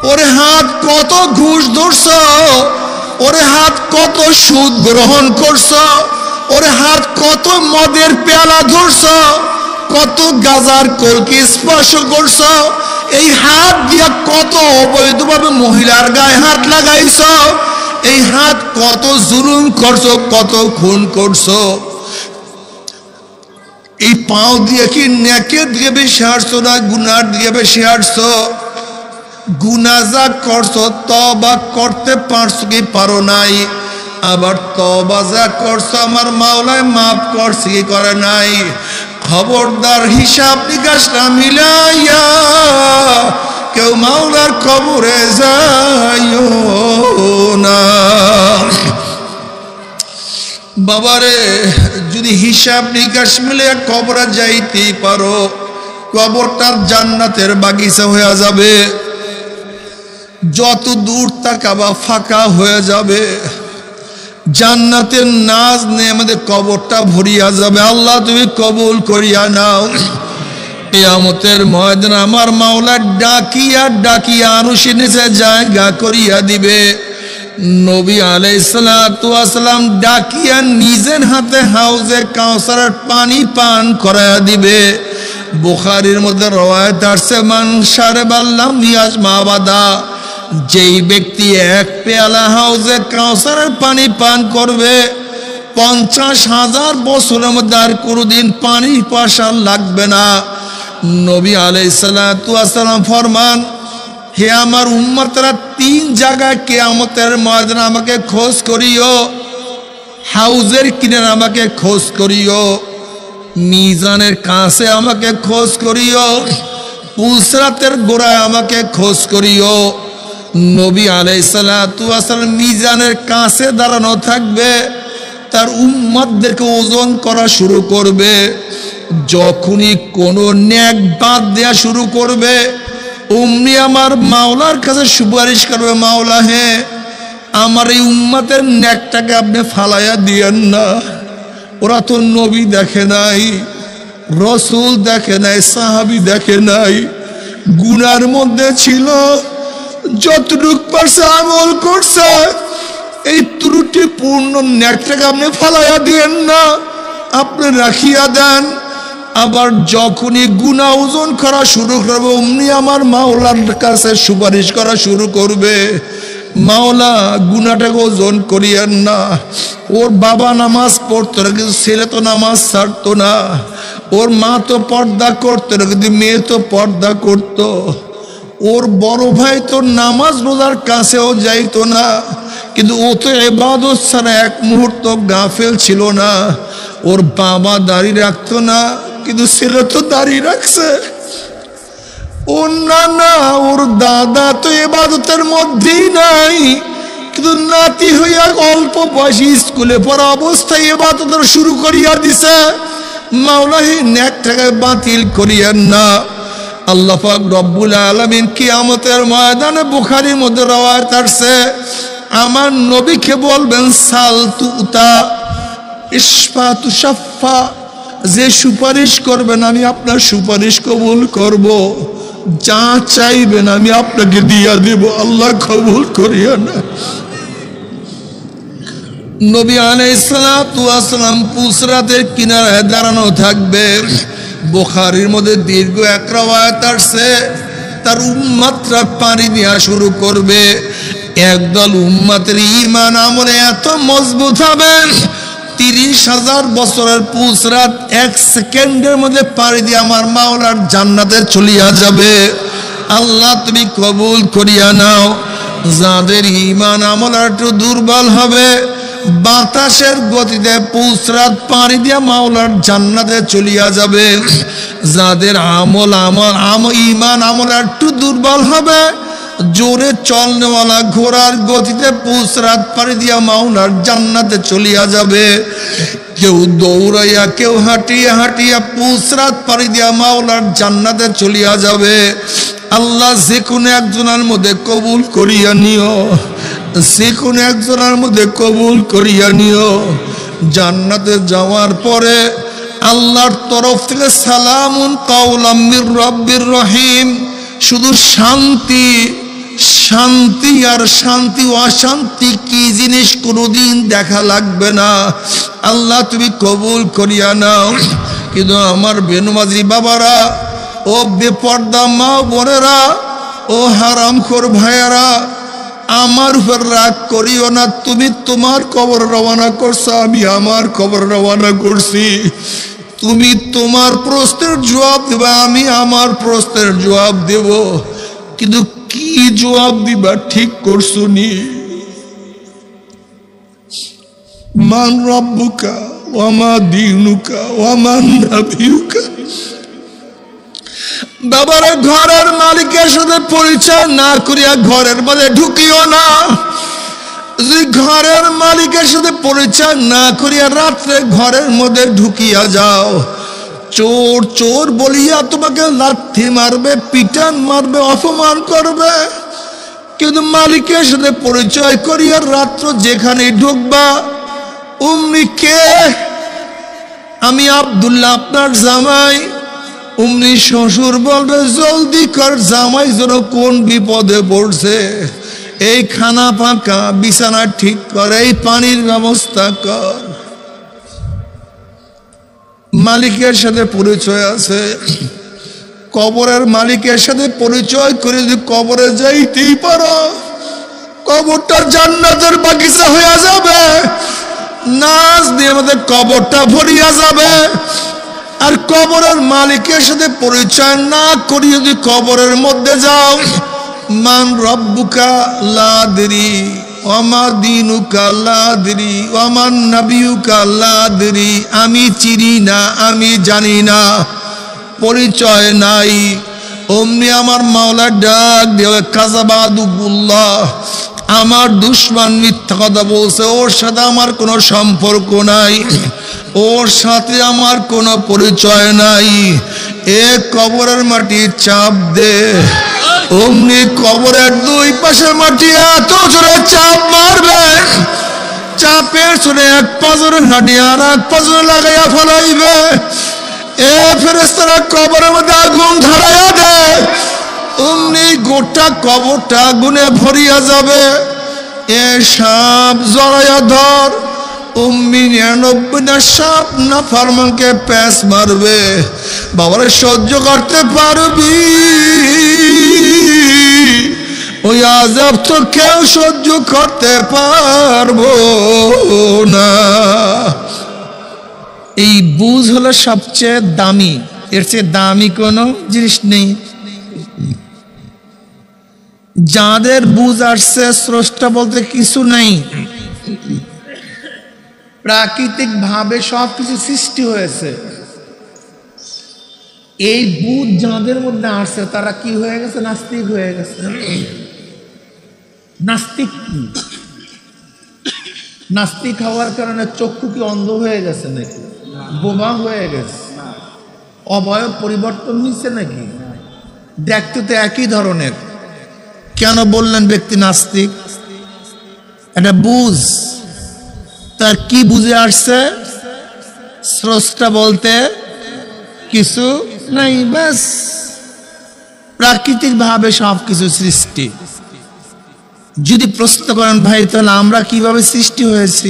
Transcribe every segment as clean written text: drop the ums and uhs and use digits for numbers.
ওরে হাত কত ঘুষ ধরছ, ওরে হাত কত সুদ গ্রহণ করছ, ওরে হাত কত মদের পেয়ালা ধরছ, কত গাজার কলকি স্পর্শ করছ, এই হাত দিয়া কত অবৈধভাবে মহিলার গায়ে হাত লাগাইছ, এই হাত কত জুলুম করছো, কত খুন করছো। এই পাও দিয়ে কি নেকের দিয়ে বেশি হাঁটছো না গুনার দিয়ে বেশি হাঁটছো? গুনাহ যা করছো তওবা করতে পারছো কি পারো নাই? আবার তওবা যা করছো আমার মাওলায় মাফ করছে কি করে নাই? খবরদার হিসাব নিকাশ না মিলাইয়া কেউ মাওলার কবরে যাইও না। বাবারে, যদি হিসাব নিকাশ মিলে কবরে যাইতেই পারো, কবরটার জান্নাতের বাগিচা হয়ে যাবে। যত দূর তাকাবা ফাঁকা হয়ে যাবে, জান্নাতের নাজ নেয়ামতে কবরটা ভরিয়া যাবে। আল্লাহ তুমি কবুল করিয়া নাও। কিয়ামতের ময়দানে আমার মাওলা ডাকিয়া ডাকিয়া আরশের নিচে জায়গা করিয়া দিবে। নবী আলাইহিস সালাতু ওয়াস সালাম ডাকিয়া নিজের হাতে হাউজে কাউসারের পানি পান করায়া দিবে। বুখারীর মধ্যে রওয়ায়াত আছে, মান শারবাল লাম ইয়াজমা বাদা, যেই ব্যক্তি এক পেয়ালা হাউজে কাউসারের পানি পান করবে 50,000 বছরের মধ্যে আর কোনোদিন পানি পাশা লাগবে না। নবী আলাইহিস সালাতু ওয়াস সালাম ফরমান, হে আমার উম্মতরা, 3 জায়গায় কিয়ামতের ময়দানে আমাকে খোঁজ করিও। হাউজের কিনারে আমাকে খোঁজ করিও, মিজানের কাছে আমাকে খোঁজ করিও, পুলসরাতের গোড়ায় আমাকে খোঁজ করিও। নবী আলাইহিস সালাতু ওয়াস সালাম মিজানের কাছে দাঁড়ানো থাকবে, তার উম্মতদেরকে ওজন করা শুরু করবে। যখনই কোনো নেক বাদ দেয়া শুরু করবে, অমনি আমার মাওলার কাছে সুপারিশ করবে, মাওলা হে আমার এই উম্মতের নেকটাকে আপনি ফালাইয়া দিয়েন না। ওরা তো নবী দেখে নাই, রসুল দেখে নাই, সাহাবী দেখে নাই, গুনার মধ্যে ছিল, যতটুক পারছে আমল করছে, এই ত্রুটিপূর্ণ নেকটাকে আপনি ফালাইয়া দিয়েন না, আপনি রাখিয়া দেন। আবার যখনই গুনাহ ওজন করা শুরু করবে, অমনি আমার মাওলার কাছে সুপারিশ করা শুরু করবে, মাওলা গুনাহটাকে ওজন করিয়েন না। ওর বাবা নামাজ পড়তো না, কিন্তু ছেলে তো নামাজ ছাড়তো না। ওর মা তো পর্দা করতো না, কিন্তু মেয়ে তো পর্দা করতো। ওর বড় ভাই তো নামাজ রোজার কাছেও যাইতো না, কিন্তু ও তো ইবাদত ছাড়া এক মুহূর্ত গাফেল ছিল না। ওর বাবা দাড়ি রাখতো না, কিন্তু ছেলে তো দাড়ি রাখছে। ওর নানা, ওর দাদা তো ইবাদতের মধ্যেই নাই, কিন্তু নাতি হইয়া অল্প বয়সী স্কুলে পড়া অবস্থায় ইবাদত শুরু করিয়া দিছে। মাওলা হে নেকটাকে বাতিল করিয়েন না। আল্লাহ পাক রব্বুল আলামিন কিয়ামতের ময়দানে বুখারীর মধ্যে রওয়ায়াত আছে, আমার নবীকে বলবেন সাল তুতা ইশফা তুশাফা, যে সুপারিশ করবেন আমি আপনার সুপারিশ কবুল করব, যা চাইবেন আমি আপনাকে দিয়া দেব, আল্লাহ কবুল করিয়া না। নবী আলাইহিস সালাতু ওয়াস সালাম পুসরাতের কিনারায় দাঁড়ানো থাকবে। বুখারীর মধ্যে দীর্ঘ এক রওয়ায়াত আছে, তার উম্মতরা পানি দেওয়া শুরু করবে। একদল উম্মতের ঈমান আমলে এত মজবুত হবে, 30,000 বছরের পুসরাত 1 সেকেন্ডের মধ্যে পানি দিয়ে আমার মাওলার জান্নাতে চলিয়া যাবে। আল্লাহ তুমি কবুল করিয়া নাও। যাদের ঈমান আমল একটু দুর্বল হবে, বাতাসের গতিতে পুসরাত পানি দিয়া মাওলার জান্নাতে চলিয়া যাবে। যাদের ঈমান আমল একটু দুর্বল হবে, জোরে চলনেওয়ালা ঘোড়ার গতিতে পুসরাত পানি দিয়া মাওলার জান্নাতে চলিয়া যাবে। কেউ দৌড়াইয়া, কেউ হাঁটিয়া হাঁটিয়া পুসরাত পানি দিয়া মাওলার জান্নাতে চলিয়া যাবে। আল্লাহ যে কোনো একজনের মধ্যে কবুল করিয়া নিও, যে কোনো একজনের মধ্যে কবুল করিয়া নিও। জান্নাতে যাওয়ার পরে আল্লাহর তরফ থেকে সালামুন কাওলাম মির রাব্বির রহিম, শুধু শান্তি, শান্তি আর শান্তি অশান্তি কি জিনিস কোনোদিন দেখা লাগবে না। আল্লাহ তুমি কবুল করিয়া নাও। কিন্তু আমার বেনমাজি বাবারা, ও বেপর্দা মা বোনেরা, ও হারামখোর ভাইয়েরা, আমার উপর রাগ করিও না। তুমি তোমার কবর রওনা করছো, আমি আমার কবর রওনা করছি। তুমি তোমার প্রশ্নের জবাব দেবা, আমি আমার প্রশ্নের জবাব দেব। কিন্তু কি জবাব দিবা ঠিক করছো নি? মান রব্বুকা ওয়া মা দীনুকা ওয়া মান নাবিয়ুকা। বাবারা, ঘরের মালিকের সাথে পরিচয় না করিয়া ঘরের মধ্যে ঢুকিও না। যদি ঘরের মালিকের সাথে পরিচয় না করিয়া রাত্রে ঘরের মধ্যে ঢুকিয়া যাও, চোর চোর বলিয়া তোমাকে লাথি মারবে, পিটান মারবে, অপমান করবে। কিন্তু মালিকের সাথে পরিচয় করিয়া রাত্র যেখানে ঢুকবা, উম্মি কে? আমি আব্দুল্লাহ, আপনার জামাই। উম্মি শ্বশুর বলবে, জলদি কর, জামাই যেন কোন বিপদে পড়ছে, এই খানা পাকা, বিছানা ঠিক কর, এই পানির ব্যবস্থা কর। মালিকের সাথে পরিচয় আছে। কবরের মালিকের সাথে পরিচয় করে যদি কবরে যাইতেই পারো, কবরটা জান্নাতের বাগিচা হয়ে যাবে, নাচ দিয়ে আমাদের কবরটা ভরিয়া যাবে। আর কবরের মালিকের সাথে পরিচয় না করি যদি কবরের মধ্যে যাও, মান রব্বুকা লা আদরি ওয়া মা দীনুকা লা আদরি ওয়া মান নাবিয়ুকা লা আদরি, আমি চিনি না, আমি জানি না, পরিচয় নাই। অমনি আমার মাওলা ডাক দেবে, কাযাবাদুল্লাহ, আমার দুশমন মিথ্যা কথা বলছে, ওর সাথে আমার কোনো সম্পর্ক নাই, ওর সাথে আমার কোনো পরিচয় নাই। এ কবরের মাটি চাপ দে। অমনি কবরের দুই পাশে মাটি এত জোরে চাপ মারবে, চাপের জোরে এক পাজরে হাঁটি আর এক পাজরে লাগাইয়া ফেলাইবে। এ ফেরেশতারা কবরের মধ্যে আগুন ধরাইয়া দেয়, অমনি গোটা কবরটা আগুনে ভরিয়া যাবে। এ সাপ জড়াইয়া ধর, উম্মি 99টা সাপ না ফারমানকে প্যাঁচ মারবে। বাবারে, সহ্য করতে পারবি? ওই আযাব তো কেউ সহ্য করতে পারবো না। এই বুঝ হলো সবচেয়ে দামি, এর চেয়ে দামি কোনো জিনিস নেই। যাদের বুঝ আসছে স্রষ্টা বলতে কিছু নেই, প্রাকৃতিক ভাবে সবকিছু সৃষ্টি হয়েছে, এই বুঝ যাদের মধ্যে আসছে তারা কি হয়ে গেছে? নাস্তিক হয়ে গেছে। নাস্তিক কি? নাস্তিক হওয়ার কারণে চক্ষু কি অন্ধ হয়ে গেছে নাকি? বোবা হয়ে গেছে? অবয়ব পরিবর্তন হয়েছে নাকি? দেখতে তো একই ধরনের। কেন বললেন ব্যক্তি নাস্তিক? এটা বুঝ, তার কি বুঝে আসছে? স্রষ্টা বলতে কিছু নাই, ব্যাস। প্রাকৃতিক ভাবে সবকিছু সৃষ্টি। যদি প্রশ্ন করেন, ভাই তাহলে আমরা কিভাবে সৃষ্টি হয়েছি?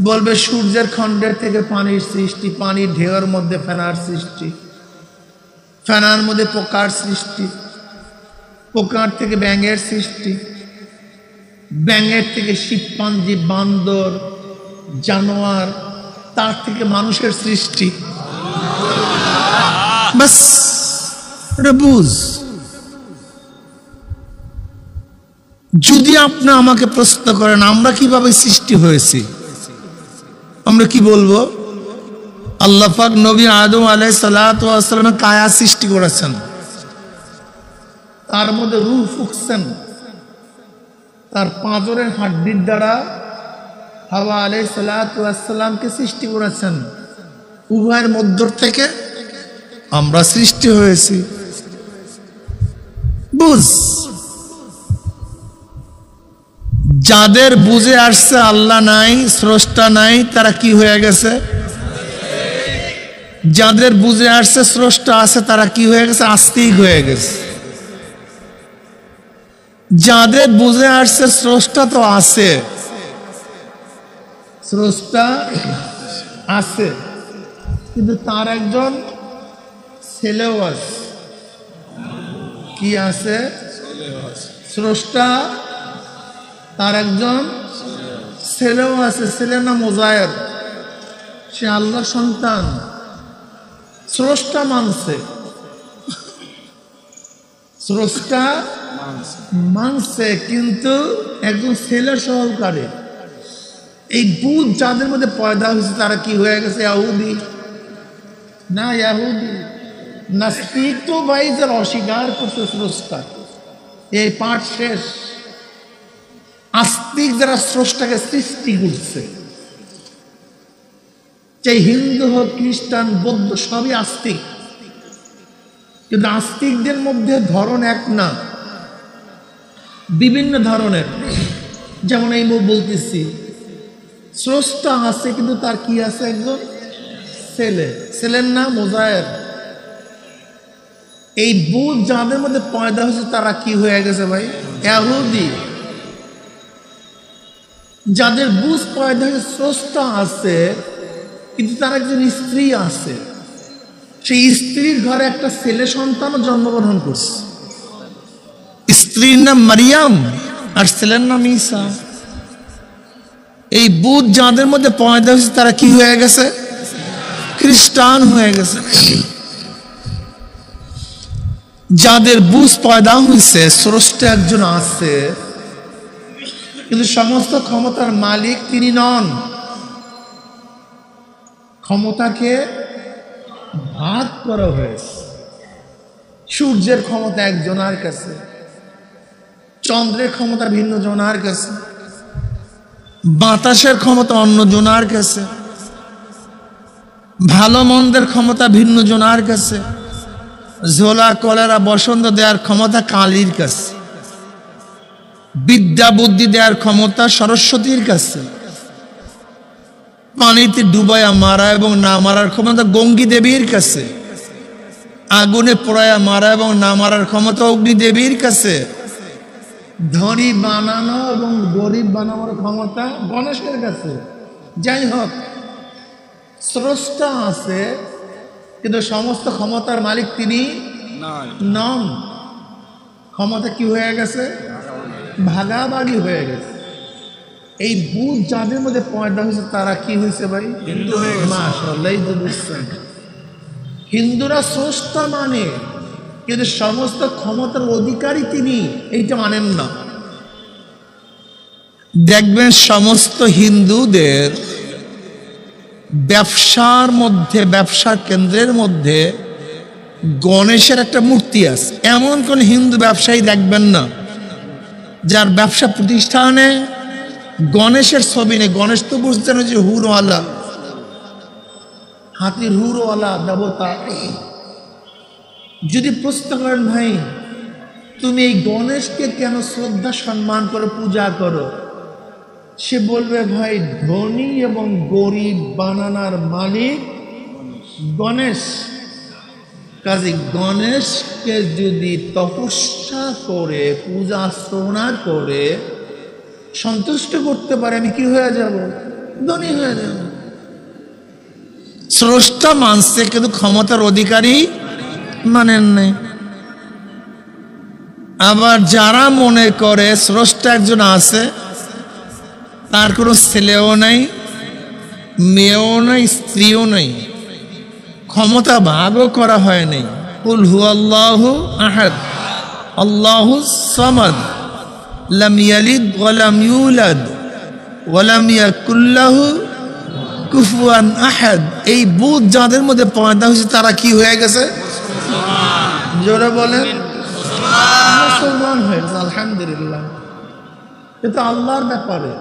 বলবে সূর্যের খণ্ডের থেকে পানির সৃষ্টি, পানির ঢেউয়ের মধ্যে ফেনার সৃষ্টি, ফেনার মধ্যে পোকার সৃষ্টি, পোকার থেকে ব্যাঙের সৃষ্টি, ব্যাঙের থেকে শিবপাঞ্জি, বান্দর, জানোয়ার, তার থেকে মানুষের সৃষ্টি। বাস, এটা বুঝ। যদি আপনি আমাকে প্রশ্ন করেন আমরা কিভাবে সৃষ্টি হয়েছি, আমরা কি বলবো? আল্লাহ পাক নবী আদম আলাইহিস সালাতু ওয়াস সালামের কায়া সৃষ্টি করেছেন, তার মধ্যে রূহ ফুঁকছেন, তার পাঁজরের হাড্ডির দ্বারা হাওয়া আলাইহিস সালাতু ওয়াস সালামকে সৃষ্টি করেছেন। উভয়ের মধ্য থেকে আমরা সৃষ্টি হয়েছি। বুঝ। যাদের বুঝে আসছে আল্লাহ নাই, স্রষ্টা নাই, তারা কি হয়ে গেছে? যাদের বুঝে আসছে স্রষ্টা আছে তারা কি হয়ে গেছে? আস্তিক হয়ে গেছে। যাদের বুঝে আসছে স্রষ্টা তো আছে, স্রষ্টা আছে, কিন্তু তার একজন ছেলেও আছে। কি আছে? স্রষ্টা তার একজন ছেলেও আছে, ছেলের নাম উজায়ের। সে আল্লাহর সন্তান, স্রষ্টা মানছে, স্রষ্টা মানছে, কিন্তু একজন ছেলের সহকারে। এই বুধ যাদের মধ্যে পয়দা হয়েছে তারা কি হয়ে গেছে? ইহুদি না, ইহুদি নাস্তিক তো ভাই, যারা অস্বীকার করছে স্রষ্টা, এই পাঠ শেষ। আস্তিক যারা স্রষ্টাকে সৃষ্টি করছে, চাই হিন্দু হোক, খ্রিস্টান, বৌদ্ধ, সবই আস্তিক, কিন্তু আস্তিকদের মধ্যে ধরন এক না, বিভিন্ন ধরনের। যেমন এই বলতেছি স্রষ্টা আছে, কিন্তু তার কি আছে? একজন ছেলে, ছেলের নাম উজায়ের। এই বুধ যাদের মধ্যে পয়দা হয়েছে তারা কি হয়ে গেছে ভাই? ইহুদি। যাদের বুধ পয়দা হয়েছে, স্রষ্টা আছে, কিন্তু তার একজন স্ত্রী আছে, সেই স্ত্রীর ঘরে একটা ছেলে সন্তানও জন্মগ্রহণ করছে। স্ত্রীর নাম মারিয়াম আর ছেলের নাম ঈসা। এই বুধ যাদের মধ্যে পয়দা হয়েছে তারা কি হয়ে গেছে? খ্রিস্টান হয়ে গেছে। যাদের বুঝ পয়দা হয়েছে স্রষ্টা একজন আছে, কিন্তু সমস্ত ক্ষমতার মালিক তিনি নন। ক্ষমতাকে ভাগ করা হয়েছে। সূর্যের ক্ষমতা একজনের কাছে, চন্দ্রের ক্ষমতা ভিন্ন জনার কাছে, বাতাসের ক্ষমতা অন্য জনার কাছে, ভালো মন্দের ক্ষমতা ভিন্ন জনার কাছে, ঝোলা কলেরা বসন্ত দেওয়ার ক্ষমতা কালীর কাছে, বিদ্যা বুদ্ধি দেওয়ার ক্ষমতা সরস্বতীর কাছে, পানিতে ডুবাইয়া মারা এবং না মারার ক্ষমতা গঙ্গী দেবীর কাছে, আগুনে পোড়াইয়া মারা এবং না মারার ক্ষমতা অগ্নি দেবীর কাছে, ধনী বানানো এবং গরিব বানানোর ক্ষমতা গণেশের কাছে। যাই হোক, স্রষ্টা আছে, কিন্তু সমস্ত ক্ষমতার মালিক তিনি নন। ক্ষমতা কি হয়ে গেছে? ভাগাভাগি হয়ে গেছে। এই বুধ যাদের মধ্যে পয়দা হয়েছে তারা কি হয়েছে ভাই? হিন্দু হয়ে গেছে। মাশাআল্লাহ, এই তো বুঝছেন। হিন্দুরা স্রষ্টা মানে, কিন্তু সমস্ত ক্ষমতার অধিকারী তিনি, এইটা মানেন না। দেখবেন সমস্ত হিন্দুদের ব্যবসার মধ্যে, ব্যবসার কেন্দ্রের মধ্যে গণেশের একটা মূর্তি আছে। এমন কোন হিন্দু ব্যবসায়ী দেখবেন না যার ব্যবসা প্রতিষ্ঠানে গণেশের ছবি নেই। গণেশ তো বুঝতেন যে হুরওয়ালা, হাতির হুরওয়ালা দেবতা। যদি প্রশ্ন করেন ভাই তুমি এই গণেশকে কেন শ্রদ্ধা সম্মান করে পূজা করো, সে বলবে ভাই ধনী এবং গরিব বানানার মালিক গণেশ। কাজে গণেশকে যদি তপস্যা করে পূজা আর্চনা করে সন্তুষ্ট করতে পারে, আমি কি হয়ে যাব? ধনী হয়ে যাব। স্রষ্টা মানছে, কিন্তু ক্ষমতার অধিকারী মানেন নাই। আবার যারা মনে করে স্রষ্টা একজন আছে, তার কোনো ছেলেও নাই, মেয়েও নাই, স্ত্রীও নাই, ক্ষমতা ভাগও করা হয় নাই। কুল হুয়াল্লাহু আহাদ আল্লাহুস সামাদ লাম ইয়ালিদ ওয়া লাম ইউলাদ ওয়া লাম ইয়াকুল লাহু কুফুয়ান আহাদ। এই বুধ যাদের মধ্যে পয়দা হয়েছে তারা কি হয়ে গেছে? জোরে বলেন, মুসলমান হয়ে গেছে। আলহামদুলিল্লাহ, এটা আল্লাহর ব্যাপারে।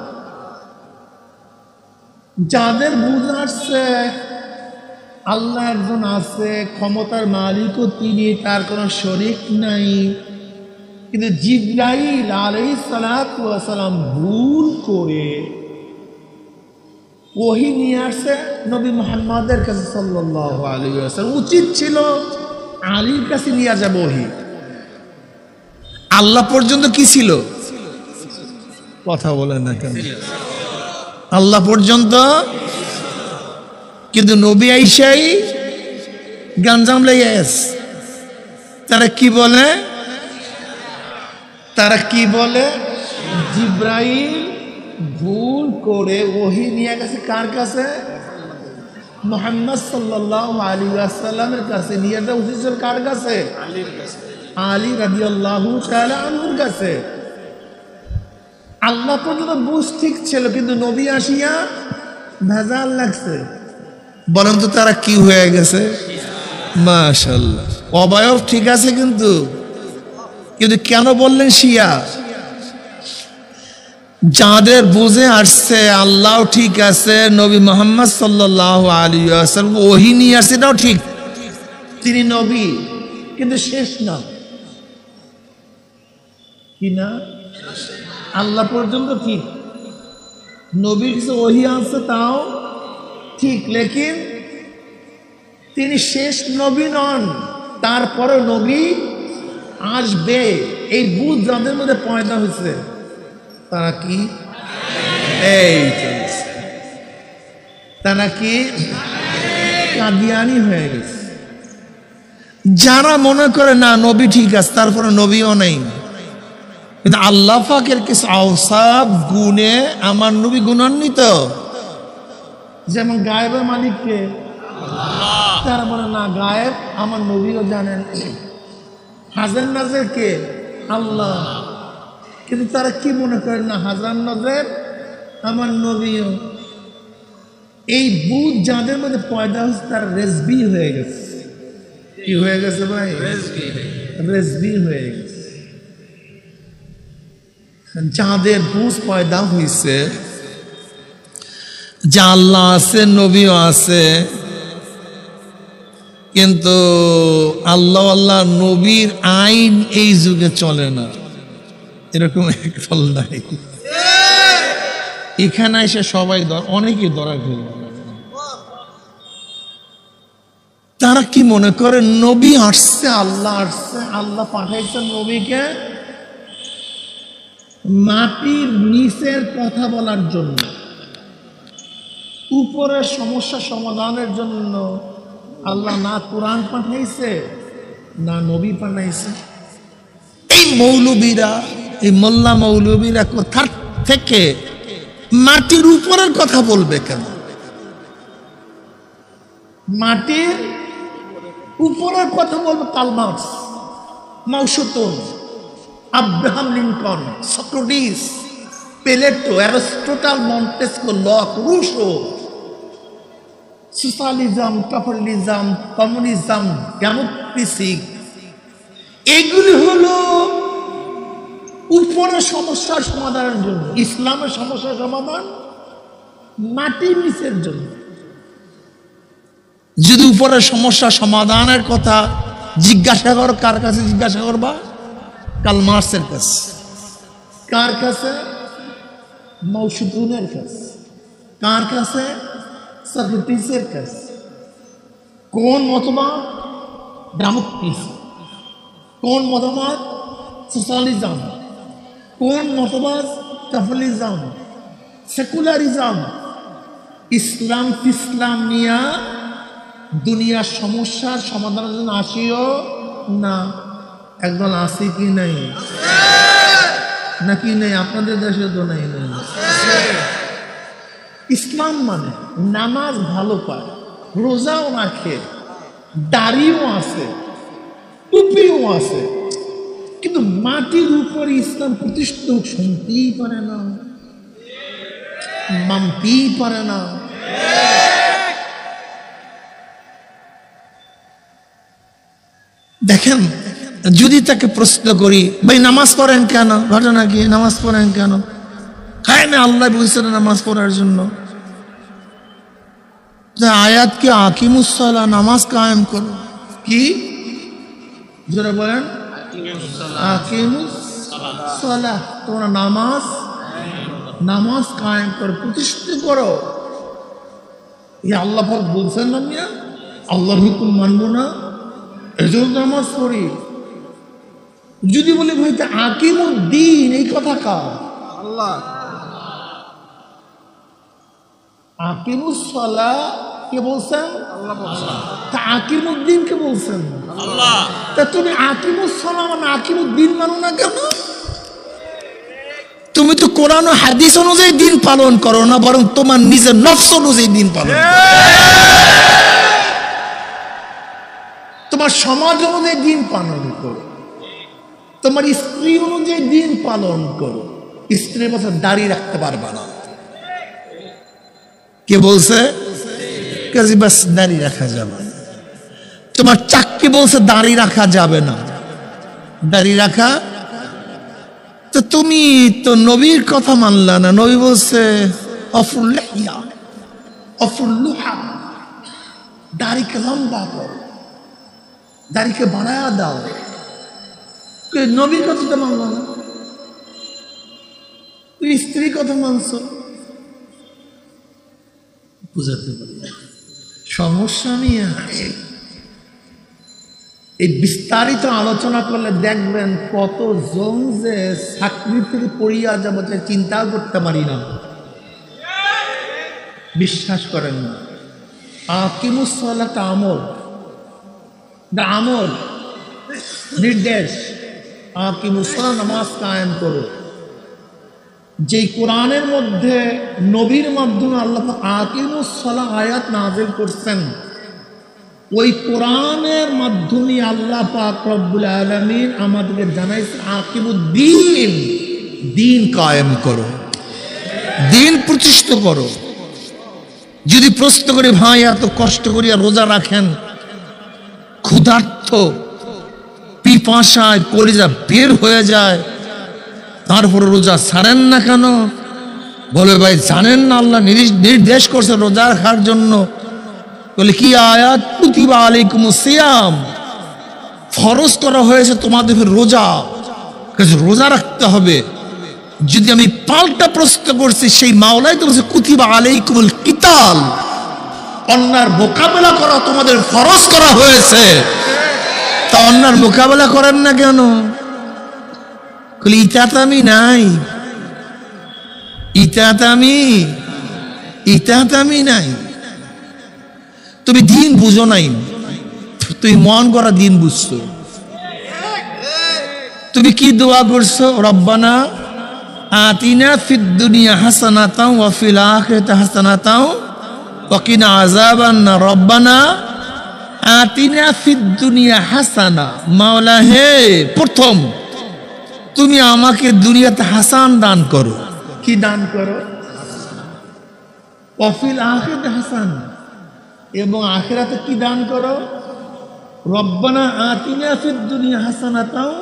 যাদের বুঝ আসছে আল্লাহ একজন আছে, ক্ষমতার মালিকও তিনি, তার কোনো শরীক নাই, কিন্তু জিবরাইল আলাইহিস সালাতু ওয়াস সালাম ভুল করে ওহী নিয়ে আসছে নবী মুহাম্মদের কাছে সাল্লাল্লাহু আলাইহি ওয়াসাল্লাম। উচিত ছিল আলীর কাছে নিয়ে যাবে ওহী। আল্লাহ পর্যন্ত কি ছিল? কথা বলেন না কেন? আল্লাহ পর্যন্ত, কিন্তু নবী আইসাই গাঞ্জাম লেগে গেছে। তারা কি বলে? জিব্রাইল ভুল করে ওহী নিয়ে গেছে কার কাছে? মুহাম্মদ সাল্লাল্লাহু আলাইহি ওয়াসাল্লামের কাছে। নিয়ে যাওয়া উচিত ছিল কার কাছে? আলী রাদিয়াল্লাহু তাআলা আনহুর কাছে। আল্লাহ পর্যন্ত বুঝ ঠিক ছিল, কিন্তু নবী আসিয়া ভেজাল লাগছে। বলেন তো তারা কি হয়ে গেছে? মাশাআল্লাহ, অবয়ব ঠিক আছে, কিন্তু কেন বললেন শিয়া? যাদের বুঝে আসছে আল্লাহ ঠিক আছে, নবী মুহাম্মদ সাল্লাল্লাহু আলাইহি ওয়াসাল্লাম ওহী নিয়ে আসছে, এটাও ঠিক, তিনি নবী, কিন্তু শেষ না। কি না? আল্লাহ পর্যন্ত ঠিক, নবীর কিছু ওহী আছে তাও ঠিক, লেকিন তিনি শেষ নবী নন, তারপরে নবী আসবে। এই বুঝ যাদের মধ্যে পয়দা হয়েছে তারা কি? তারা কি কাদিয়ানি হয়ে গেছে। যারা মনে করে না নবী ঠিক আছে, তারপরে নবীও নেই, কিন্তু আল্লাহ পাকের কিছু আওসাফ গুণে আমার নবী গুণান্বিত। যেমন গায়েবের মালিককে, তারা বলে না গায়েব আমার নবীও জানেন। হাজার নাজের কে? আল্লাহ, কিন্তু তারা কি মনে করে না হাজার নাজের আমার নবীও। এই বুধ যাদের মধ্যে পয়দা হচ্ছে তারা রেজবি হয়ে গেছে। কি হয়ে গেছে ভাই? রেজবি হয়ে গেছে। যাদের বুঝ পয়দা হয়েছে যা আল্লাহ আছে, নবীও আছে, কিন্তু আল্লাহ আল্লাহ নবীর আইন এই যুগে চলে না, এরকম এক ফল নাই। এখানে এসে সবাই অনেকেই ধরা খেল। তারা কি মনে করে নবী আসছে, আল্লাহ আসছে, আল্লাহ পাঠাইছেন নবীকে মাটির নিচের কথা বলার জন্য, উপরের সমস্যা সমাধানের জন্য। আল্লাহ না কোরআন পাঠাইছে না নবী পাঠাইছে। এই মৌলবীরা, এই মোল্লা মৌলবীরা কোথার থেকে মাটির উপরের কথা বলবে কেন? মাটির উপরের কথা বলবে Karl Marx, Mao Tsetung, Abraham Lincoln, Socrates, Plato, Aristotle, Montesquieu, Locke, Rousseau. Socialism, capitalism, communism, democracy, এগুলি হলো উপরের সমস্যার সমাধানের জন্য। ইসলামের সমস্যার সমাধান মাটির নিচের জন্য। যদি উপরের সমস্যা সমাধানের কথা জিজ্ঞাসা করো, কার কাছে জিজ্ঞাসা করবা? কার্ল মার্কসের কাছে। কার কাছে? মাও সেতুংয়ের কাছে। কার কাছে? সক্রেটিসের কাছে। কোন মতবাদ? ডেমোক্রেসি। কোন মতবাদ? সোশ্যালিজম। কোন মতবাদ? Capitalism, secularism. ইসলাম নিয়া দুনিয়ার সমস্যার সমাধানের জন্য আসিও না। একদল আসি কি নাই? নাকি নেই? আপনাদের দেশে তো নেই। ইসলাম মানে নামাজ ভালো পায়, রোজাও রাখে, দাড়িও আছে, টুপিও আছে, কিন্তু মাটির উপর ইসলাম প্রতিষ্ঠিত শুনতেই পারে না, মানতেই পারে না। দেখেন, যদি তাকে প্রশ্ন করি ভাই নামাজ পড়েন কেন, ঘটনা কি, নামাজ পড়েন কেন? হ্যাঁ না, আল্লাহ বলছেন নামাজ পড়ার জন্য। আয়াত কি আকিমুসসালাহ, নামাজ কায়েম করো। কি যারা বলেন আকিমুসসালাহ, তোমরা নামাজ কায়েম করো, প্রতিষ্ঠিত করো। এই আল্লাহ বলছেন না মিয়া, আল্লাহর হুকুম মানবো না, এজন্য নামাজ পড়ি। যদি বলি ভাই আকিমুদ্দিন এই কথা কার? আল্লাহ। আকিমুসসালাহ কে বলছেন? আল্লাহ বলছেন। তা আকিমুদ্দিন কে বলছেন? আল্লাহ। তা তুমি আকিমুসসালাহ মানে আকিমুদ্দিন মানো না কেন? তুমি তো কোরআন ও হাদিস অনুযায়ী দিন পালন করো না, বরং তোমার নিজের নফস অনুযায়ী দিন পালন করো। তোমার সমাজ অনুযায়ী দিন পালন করো, তোমার স্ত্রী অনুযায়ী দিন পালন করো। স্ত্রীর বছর দাড়ি রাখতে পারবা না, কে বলছে? কাজী বাস দাড়ি রাখা যাবে না। তোমার চাকরি বলছে দাড়ি রাখা যাবে না, দাড়ি রাখা। তো তুমি তো নবীর কথা মানলা না। নবী বলছে অফুল্লাহিয়া অফুল্লুহা, দাড়িকে লম্বা করো, দাড়িকে বাড়ায়া দাও। নবীর কথা তো মানলা না, তুই স্ত্রীর কথা মানছ। বুঝাতে পারি সমস্যা নিয়ে এই বিস্তারিত আলোচনা করলে দেখবেন কতজন যে চাকরি থেকে পড়িয়া যাবো যে চিন্তাও করতে পারি না। বিশ্বাস করেন না, আকিমুসসালাত আমল, আমল নির্দেশ। আকিমুসসালাত নামাজ কায়েম করো। যেই কোরআনের মধ্যে নবীর মাধ্যমে আল্লাহ আকিমুসসালাহ আয়াত নাযিল করছেন, ওই কোরআনের মাধ্যমে আল্লাহ পাক রব্বুল আলামিন আমাদেরকে জানাইছে আকিমুদ্দিন, দিন কায়েম করো, দিন প্রতিষ্ঠা করো। যদি প্রশ্ন করি ভাই এত কষ্ট করিয়া রোজা রাখেন, ক্ষুধার্ত পিপাসায় কলিজা বের হয়ে যায়, তারপরে রোজা ছাড়েন না কেন? বলে ভাই জানেন না আল্লাহ নির্দেশ করছে রোজা রাখার জন্য। বলে কি আয়াত? কুতিবা আলাইকুমুস সিয়াম, ফরজ করা হয়েছে তোমাদের রোজা, রোজা রাখতে হবে। যদি আমি পাল্টা প্রশ্ন করছি, সেই মাওলাই তো বলছে কুতিবা আলাইকুমুল কিতাল, অন্যার মোকাবেলা করা তোমাদের ফরজ করা হয়েছে। তা অন্যার মোকাবেলা করেন না কেন? ইতাত আমি নাই, ইতাত আমি নাই। তুমি দিন বুঝো নাই, তুমি মন করা দিন বুঝছো। তুমি কি দোয়া করছো? রব্বানা আতিনা ফিদ দুনিয়া হাসানাতাও ওয়া ফিল আখিরাতি হাসানাতাও ওয়া কিনা আযাবান্নার। রব্বানা আতিনা ফিদ দুনিয়া হাসানা, মাওলা হে প্রথম তুমি আমাকে দুনিয়াতে হাসান দান করো। কি দান করো? ওয়া ফিল আখিরাতি হাসানা, এবং আখিরাতে কি দান করো? রব্বানা আতিনা ফিদ দুনিয়া হাসানাতাও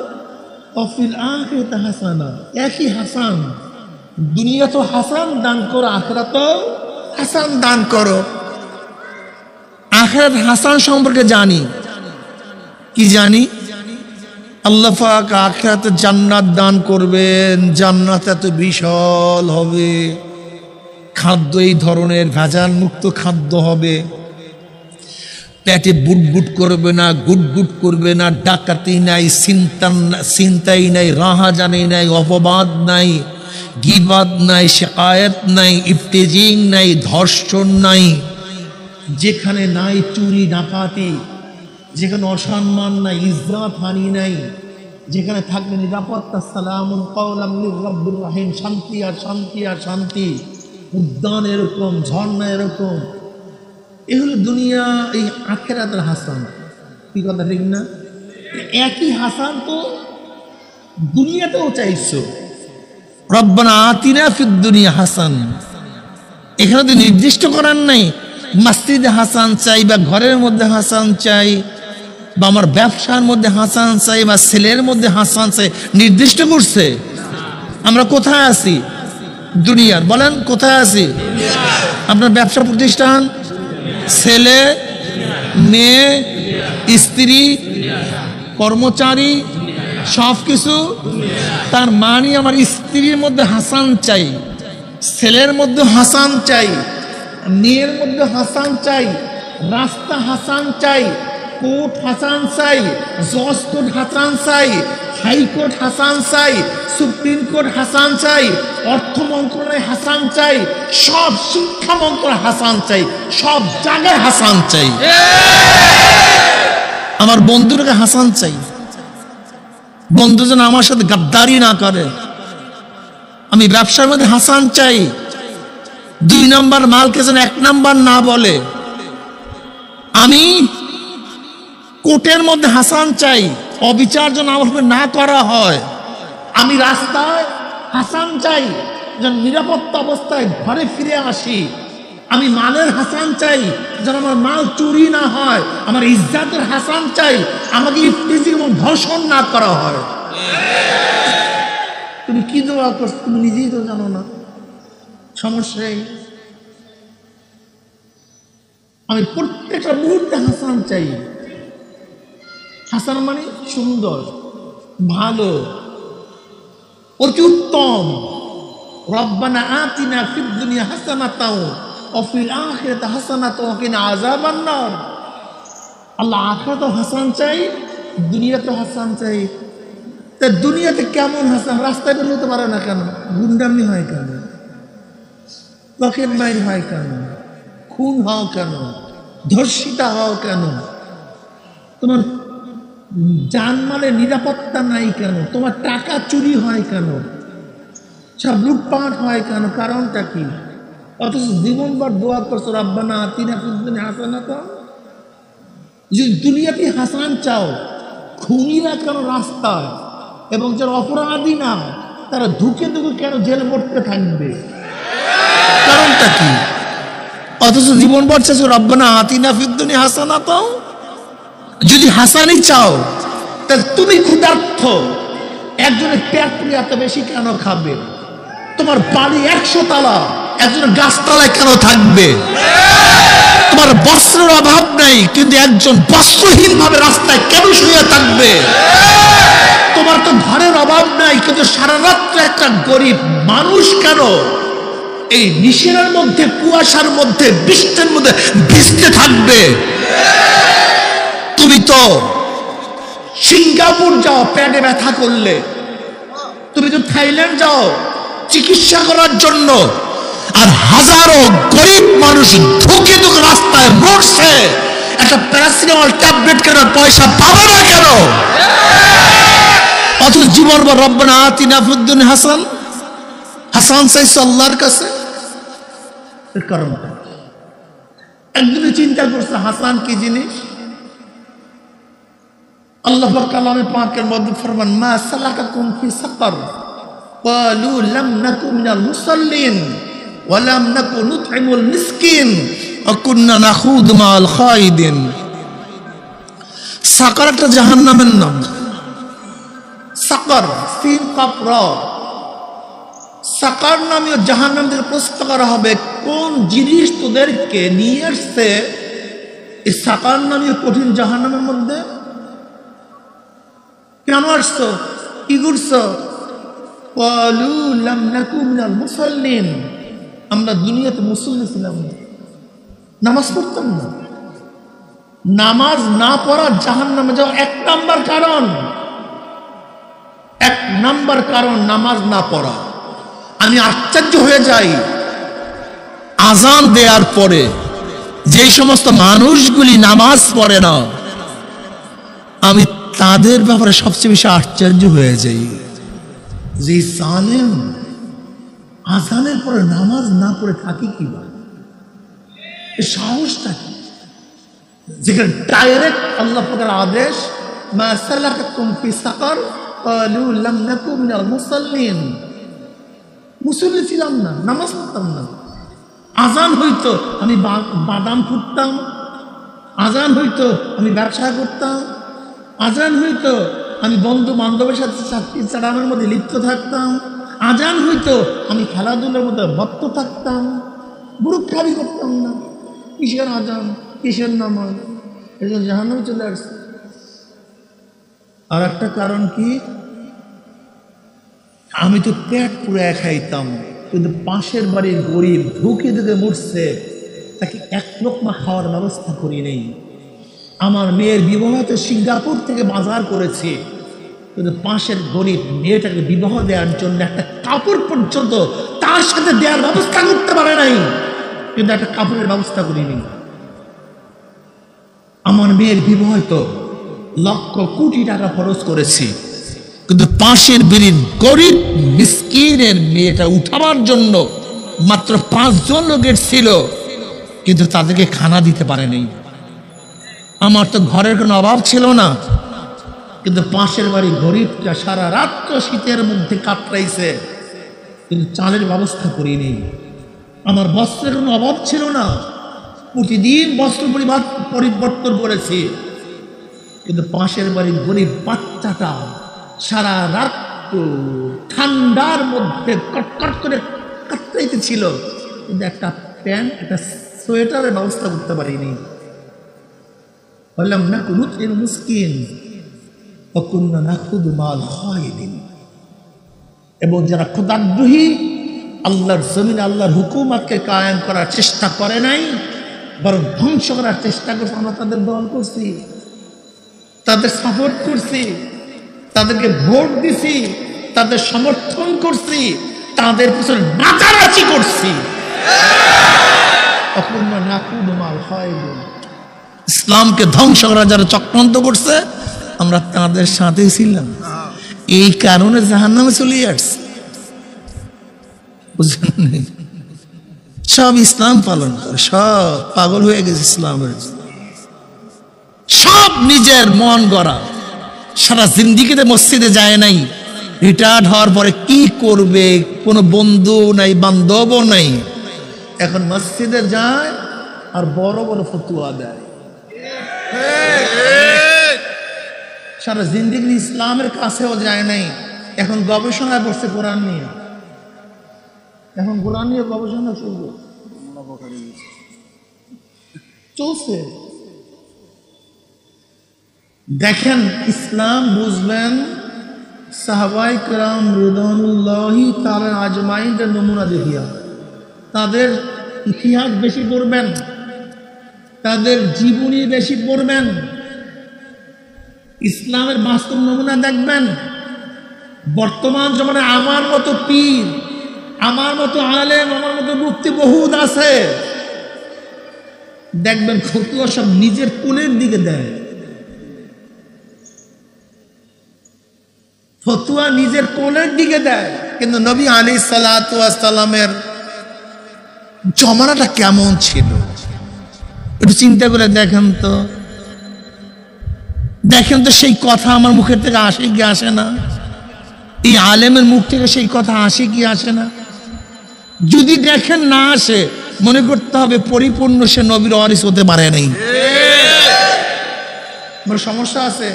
ওয়া ফিল আখিরাতি হাসানা। একই হাসান, দুনিয়া তো হাসান দান করো, আখিরাতেও হাসান দান করো। আখিরাত হাসান সম্পর্কে জানি, কি জানি? আল্লাহ পাক আখিরাতে জান্নাত দান করবেন, জান্নাত এত বিশাল হবে, খাদ্য এই ধরনের ভেজাল মুক্ত খাদ্য হবে, পেটে বুটবুট করবে না, গুটগুট করবে না, ডাকাতি নাই, চিন্তাই নাই, রাহাজানি নাই, অপবাদ নাই, গীবাত নাই, শিকায়াত নাই, ইফতিজিং নাই, ধর্ষণ নাই, যেখানে নাই চুরি ডাকাতি, যেখানে অসম্মান নাই, ইজ্জত হানি নাই, যেখানে থাকবে নিরাপত্তা, সালামুন কাওলাম মির রাব্বির রহিম, শান্তি আর শান্তি আর শান্তি, উদ্যান এরকম, ঝর্ণা এরকম। এ হলো দুনিয়া, এই আখিরাতের হাসান। কি কথা ঠিক না? একই হাসান তো দুনিয়াতেও চাইছো। রব্বানা আতিনা ফিদ দুনিয়া হাসান, এখানে তো নির্দিষ্ট করার নাই মসজিদে হাসান চাই, বা ঘরের মধ্যে হাসান চাই, বা আমার ব্যবসার মধ্যে হাসান চাই, বা ছেলের মধ্যে হাসান চাই। নির্দিষ্ট করছে। আমরা কোথায় আছি? দুনিয়ার। বলেন কোথায় আছি? আপনার ব্যবসা প্রতিষ্ঠান, ছেলে মেয়ে, স্ত্রী, কর্মচারী, সব কিছু। তার মানে আমার স্ত্রীর মধ্যে হাসান চাই, ছেলের মধ্যে হাসান চাই, মেয়ের মধ্যে হাসান চাই, রাস্তা হাসান চাই, কোর্ট হাসান চাই, জজ কোর্ট হাসান চাই, হাইকোর্ট হাসান চাই, সুপ্রিম কোর্ট হাসান চাই, অর্থ মন্ত্রণালয় হাসান চাই, সব শিক্ষা মন্ত্রণালয় হাসান চাই, সব জায়গায় হাসান চাই। আমার বন্ধুটাকে হাসান চাই, বন্ধু যেন আমার সাথে গাদ্দারি না করে। আমি ব্যবসার মধ্যে হাসান চাই, 2 নাম্বার মালকে যেন 1 নাম্বার না বলে। আমি কোর্টের মধ্যে হাসান চাই, অবিচার যেন আমার উপর না করা হয়। আমি রাস্তায় হাসান চাই, যেন নিরাপত্তা অবস্থায় ঘরে ফিরে আসি। আমি মালের হাসান চাই, যেন আমার মাল চুরি না হয়। আমার ইজ্জতের হাসান চাই, আমাকে ইফতিজিং এবং ধর্ষণ না করা হয়। তুমি কি দোয়া করছো তুমি নিজেই তো জানো না, সমস্যাই। আমি প্রত্যেকটা মুহূর্তে হাসান চাই। হাসান মানে সুন্দর, ভালো, অতি উত্তম। রব্বানা আতিনা ফিদ দুনিয়া হাসানাতাও ওয়া ফিল আখিরাতি হাসানাতাও ওয়া কিনা আযাবান নার। আল্লাহ আখিরাতেও হাসান চাই, দুনিয়াতেও হাসান চাই। তা দুনিয়াতে কেমন হাসান? রাস্তায় বের হতে পারে না কেন? গুন্ডামি হয় কেন? পকেট মাইর হয় কেন? খুন হও কেন? ধর্ষিতা হও কেন? তোমার জানমালের নিরাপত্তা নাই কেন? তোমার টাকা চুরি হয় কেন? সব লুটপাট হয় কেন? কারণটা কি? অথচ জীবনভর দোয়া করছো রব্বানা আতিনা ফিদ দুনিয়া হাসানাতাও। যদি দুনিয়াতে হাসান চাও, খুনিরা কেন রাস্তায় এবং যারা অপরাধী না তারা ধুকে ধুকে কেন জেলে মরতে থাকবে? কারণটা কি? অথচ জীবন বলছে রব্বানা আতিনা ফিদ দুনিয়া হাসানাতাও। যদি হাসানই চাও তাহলে তুমি ক্ষুধার্ত, একজনের পেট পুড়ে এত বেশি কেন খাবে? তোমার বাড়ি 100 তলা, একজনের গাছতলায় কেন থাকবে? তোমার বস্ত্রের অভাব নাই, কিন্তু একজন বস্ত্রহীন ভাবে রাস্তায় কেন শুয়ে থাকবে? তোমার তো ঘরের অভাব নাই, কিন্তু সারা রাত্রে একটা গরিব মানুষ কেন এই নিশিরার মধ্যে, কুয়াশার মধ্যে, বৃষ্টির মধ্যে ভিজতে থাকবে? তুমি তো সিঙ্গাপুর যাও পেটে ব্যথা করলে, তুমি তো থাইল্যান্ড যাও চিকিৎসা করার জন্য, আর হাজারো গরিব মানুষ ধুকে ধুকে রাস্তায় মরছে। একটা প্যারাসিটামল ট্যাবলেট কেনার পয়সা পাবে না কেন? অথচ জীবন ভর রব্বানা আতিনা ফিদ দুনিয়া হাসান, হাসান চাইছে আল্লাহর কাছে। এর কারণটা একদিনে চিন্তা করছে হাসান কি জিনিস? আল্লাহ পাক কালামে পাকের মধ্যে ফরমান মা সালাকাকুম ফি সাকার ক্বালু লাম নাকু মিনাল মুসাল্লিন ওয়া লাম নাকু নুতইমুল মিসকিন ওয়া কুননা নাখুদু মাল খাইদিন। সাকার একটা জাহান্নামের নাম। সাকার সিন কাফ রা, সাকার নামীয় জাহান্নাম থেকে প্রশ্ন করা হবে কোন জিনিস তোদেরকে নিয়ে আসছে এই সাকার নামীয় কঠিন জাহান্নামের মধ্যে? কেন আসছো? কি করছো? ক্বালু লাম নাকু মিনাল মুসাল্লিন, আমরা দুনিয়াতে মুসল্লি ছিলাম না, নামাজ পড়তাম না। নামাজ না পড়া জাহান্নামে যাওয়া 1 নাম্বার কারণ। 1 নাম্বার কারণ নামাজ না পড়া। আমি আশ্চর্য হয়ে যাই, আজান দেওয়ার পরে যে সমস্ত মানুষগুলি নামাজ পড়ে না, আমি তাদের ব্যাপারে সবচেয়ে বেশি আশ্চর্য হয়ে যাই। যে জালেম আজানের পরে নামাজ না পড়ে থাকি কিভাবে? এই সাহসটা কি? যেখানে ডাইরেক্ট আল্লাহ পাকের আদেশ মা সালাকাকুম ফি সাকার ক্বালু লাম নাকু মিনাল মুসাল্লিন। মুসল্লি ছিলাম না, নামাজ পড়তাম না। আজান হইতো আমি বাদাম ফুটতাম, আজান হইতো আমি ব্যবসা করতাম, আজান হইতো আমি বন্ধু বান্ধবের সাথে চাকরি চাড়ানোর মধ্যে লিপ্ত থাকতাম, আজান হইতো আমি খেলাধুলার মধ্যে মত্ত থাকতাম, বুরুক্ষাবি করতাম না। কিসের আজান, কিসের নামাজ? এই জন্য জাহান্নামে চলে আসছে। আর একটা কারণ কি? আমি তো পেট পুড়ে খাইতাম, কিন্তু পাশের বাড়ির গরিব ধুকে ধুকে মরছে, তাকে 1 লোকমা খাওয়ার ব্যবস্থা করি নেই। আমার মেয়ের বিবাহতে সিঙ্গাপুর থেকে বাজার করেছি, কিন্তু পাশের গরিব মেয়েটাকে বিবাহ দেওয়ার জন্য একটা কাপড় পর্যন্ত তার সাথে দেওয়ার ব্যবস্থা করতে পারে নাই, কিন্তু একটা কাপড়ের ব্যবস্থা করিনি। আমার মেয়ের বিবাহ তো লক্ষ কোটি টাকা খরচ করেছি, কিন্তু পাশের বিড়ির গরিব মিসকিনের মেয়েটা উঠাবার জন্য মাত্র 5 জন লোকের ছিল, কিন্তু তাদেরকে খানা দিতে পারেনি। আমার তো ঘরের কোনো অভাব ছিল না, কিন্তু পাশের বাড়ি গরিবটা সারা রাত শীতের মধ্যে কাতরাইছে, কিন্তু চালের ব্যবস্থা করিনি। আমার বস্ত্রের কোনো অভাব ছিল না, প্রতিদিন বস্ত্র পরিবর্তন করেছি, কিন্তু পাশের বাড়ির গরিব বাচ্চাটা সারা রাত ঠান্ডার মধ্যে কটকট করে কাতরাইতে ছিল, কিন্তু একটা প্যান্ট একটা সোয়েটারের ব্যবস্থা করতে পারিনি। বললাম না কুনুত মুসকিন অকুন্না নাখুদু মাল খায়দিন। এবং যারা ক্ষুধাগ্রহী আল্লাহর জমিনে আল্লাহর হুকুমতকে কায়েম করার চেষ্টা করে নাই, বরং ধ্বংস করার চেষ্টা করছে, আমরা তাদের দল করছি, তাদের সাপোর্ট করছি, তাদেরকে ভোট দিছি, তাদের সমর্থন করছি, তাদের পিছনে নাচানাচি করছি। অকুন্না নাখুদু মাল খায়দিন। ইসলামকে ধ্বংস করার যারা চক্রান্ত করছে আমরা তাদের সাথেই ছিলাম, এই কারণে জাহান্নামে চলে আসছে। বুঝলেন? সব ইসলাম পালন করে, সব পাগল হয়ে গেছে ইসলামের, সব নিজের মন গড়া। সারা জিন্দিগিতে মসজিদে যায় নাই, রিটায়ার্ড হওয়ার পরে কি করবে, কোনো বন্ধু নাই বান্ধবও নাই, এখন মসজিদে যায় আর বড় বড় ফতুয়া দেয়। সারা জিন্দিগি ইসলামের কাছেও যায় নাই, এখন গবেষণায় বসছে কোরআন নিয়ে, এখন কোরআন নিয়ে গবেষণা শুরু চলছে। দেখেন ইসলাম বুঝবেন সাহাবায়ে কেরাম রিদওয়ানুল্লাহি তাআলা আজমাইনের নমুনা দেখিয়া, তাদের ইতিহাস বেশি পড়বেন, তাদের জীবনী বেশি পড়বেন, ইসলামের বাস্তব নমুনা দেখবেন। বর্তমান জমানায় আমার মতো পীর, আমার মতো আলেম, আমার মতো মুফতি বহুত আছে, দেখবেন ফতুয়া সব নিজের কোলের দিকে দেয়, ফতুয়া নিজের কোলের দিকে দেয়। কিন্তু নবী আলাইহিস সালাতু ওয়াস সালামের জমানাটা কেমন ছিল একটু চিন্তা করে দেখেন তো, দেখেন তো সেই কথা আমার মুখের থেকে আসে কি আসে না, এই আলেমের মুখ থেকে সেই কথা আসে কি আসে না। যদি দেখেন না আসে, মনে করতে হবে পরিপূর্ণ সে নবীর ওয়ারিস হতে পারে নাই, সমস্যা আছে।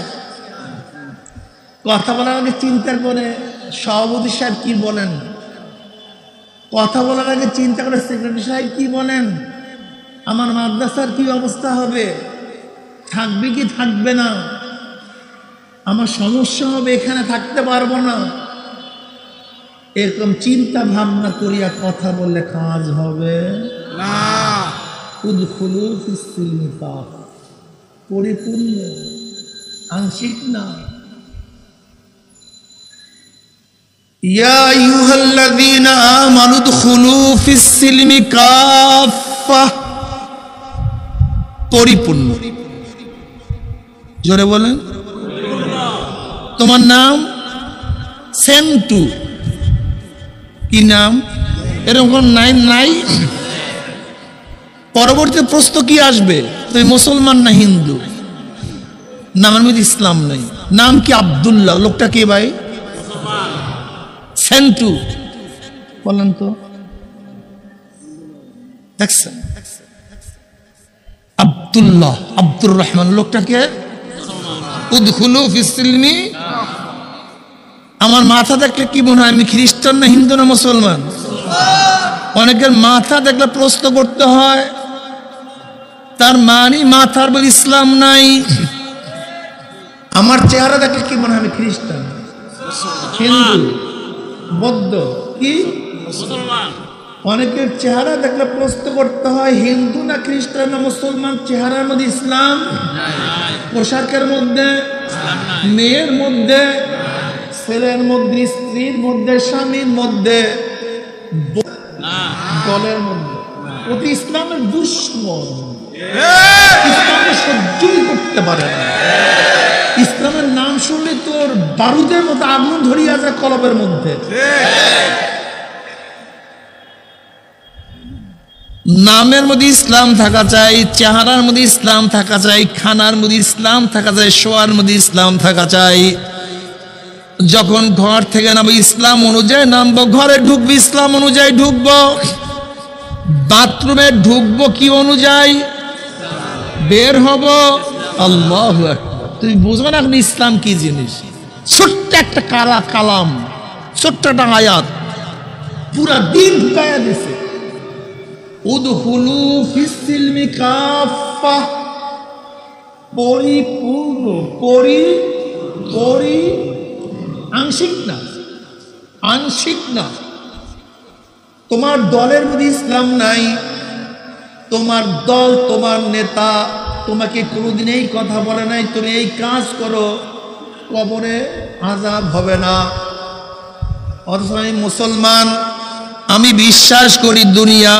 কথা বলার আগে চিন্তা করে সভাপতি সাহেব কি বলেন, কথা বলার আগে চিন্তা করে সেক্রেটারি সাহেব কি বলেন, আমার মাদ্রাসার কি অবস্থা হবে, থাকবে কি থাকবে না, আমার সমস্যা হবে, এখানে থাকতে পারবো না, এরকম চিন্তা ভাবনা করিয়া কথা বললে কাজ হবে না। উদখুলু ফিস সিলমি কাফা, পরিপূর্ণ, আংশিক না। ইয়া আইয়ুহাল্লাযীনা আমানু উদখুলু ফিস সিলমি কাফা, পরিপূর্ণ। জোরে বলেন। তোমার নাম সেন্টু, কি নাম? এরকম কোন নাম নাই। পরবর্তী প্রশ্ন কি আসবে, তুমি মুসলমান না হিন্দু? নামের মধ্যে ইসলাম নেই। নাম কি? আব্দুল্লাহ। লোকটা কে ভাই? সেন্টু। বলেন তো, দেখছেন? আব্দুল্লাহ, আব্দুর রহমান। লোকটা কে? উদখুলু ফিস সিলমি। আমার মাথা দেখলে কি মনে হয় আমি খ্রিস্টান না হিন্দু না মুসলমান? অনেকের মাথা দেখলে প্রশ্ন করতে হয়, তার মানে মাথার বলে ইসলাম নাই। আমার চেহারা দেখলে কি মনে হয় আমি খ্রিস্টান, হিন্দু, বৌদ্ধ, কি মুসলমান? অনেকের চেহারা দেখলে প্রশ্ন করতে হয় হিন্দু না খ্রিস্টান না মুসলমান, চেহারার মধ্যে ইসলাম পোশাকের মধ্যে, মেয়ের মধ্যে, ছেলের মধ্যে, স্ত্রীর মধ্যে, স্বামীর মধ্যে, দলের মধ্যে। অতি ইসলামের দুশ্মন, ইসলামে সহ্যই করতে পারে না। ইসলামের নাম শুনলে তোর বারুদের মতো আগুন ধরিয়া যায় কলবের মধ্যে। নামের মধ্যে ইসলাম থাকা চাই, চেহারার মধ্যে ইসলাম থাকা চাই, খানার মধ্যে ইসলাম থাকা চাই, শোয়ার মধ্যে ইসলাম থাকা চাই। যখন ঘর থেকে নামবো ইসলাম অনুযায়ী নামবো, ঘরে ঢুকবো ইসলাম অনুযায়ী ঢুকবো, বাথরুমে ঢুকবো কি অনুযায়ী, বের হব আল্লাহু আকবার। তুই বুঝবে না আপনি ইসলাম কি জিনিস। ছোট্ট একটা কালাম, ছোট্ট একটা আয়াত পুরা দিন ঢুকাইয়া দিছে। উদখুলু ফিস সিলমি কাফা, পরিপূর্ণ, আংশিক না, আংশিক না। তোমার দলের মধ্যে ইসলাম নাই, তোমার দল, তোমার নেতা তোমাকে কোনোদিন এই কথা বলে নাই তুমি এই কাজ করো, কবরে আযাব হবে না। অথচ আমি মুসলমান, আমি বিশ্বাস করি দুনিয়া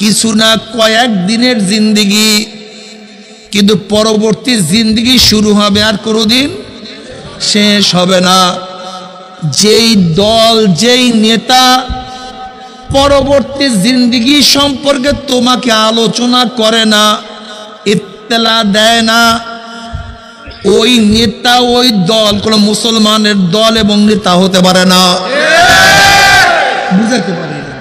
কিছু না কয়েক দিনের জিন্দিগি, কিন্তু পরবর্তী জিন্দিগি শুরু হবে আর কোনোদিন শেষ হবে না। যেই দল, যেই নেতা পরবর্তী জিন্দিগি সম্পর্কে তোমাকে আলোচনা করে না, ইত্তেলা দেয় না, ওই নেতা, ওই দল কোন মুসলমানের দল এবং নেতা হতে পারে না। বুঝাতে পারি না।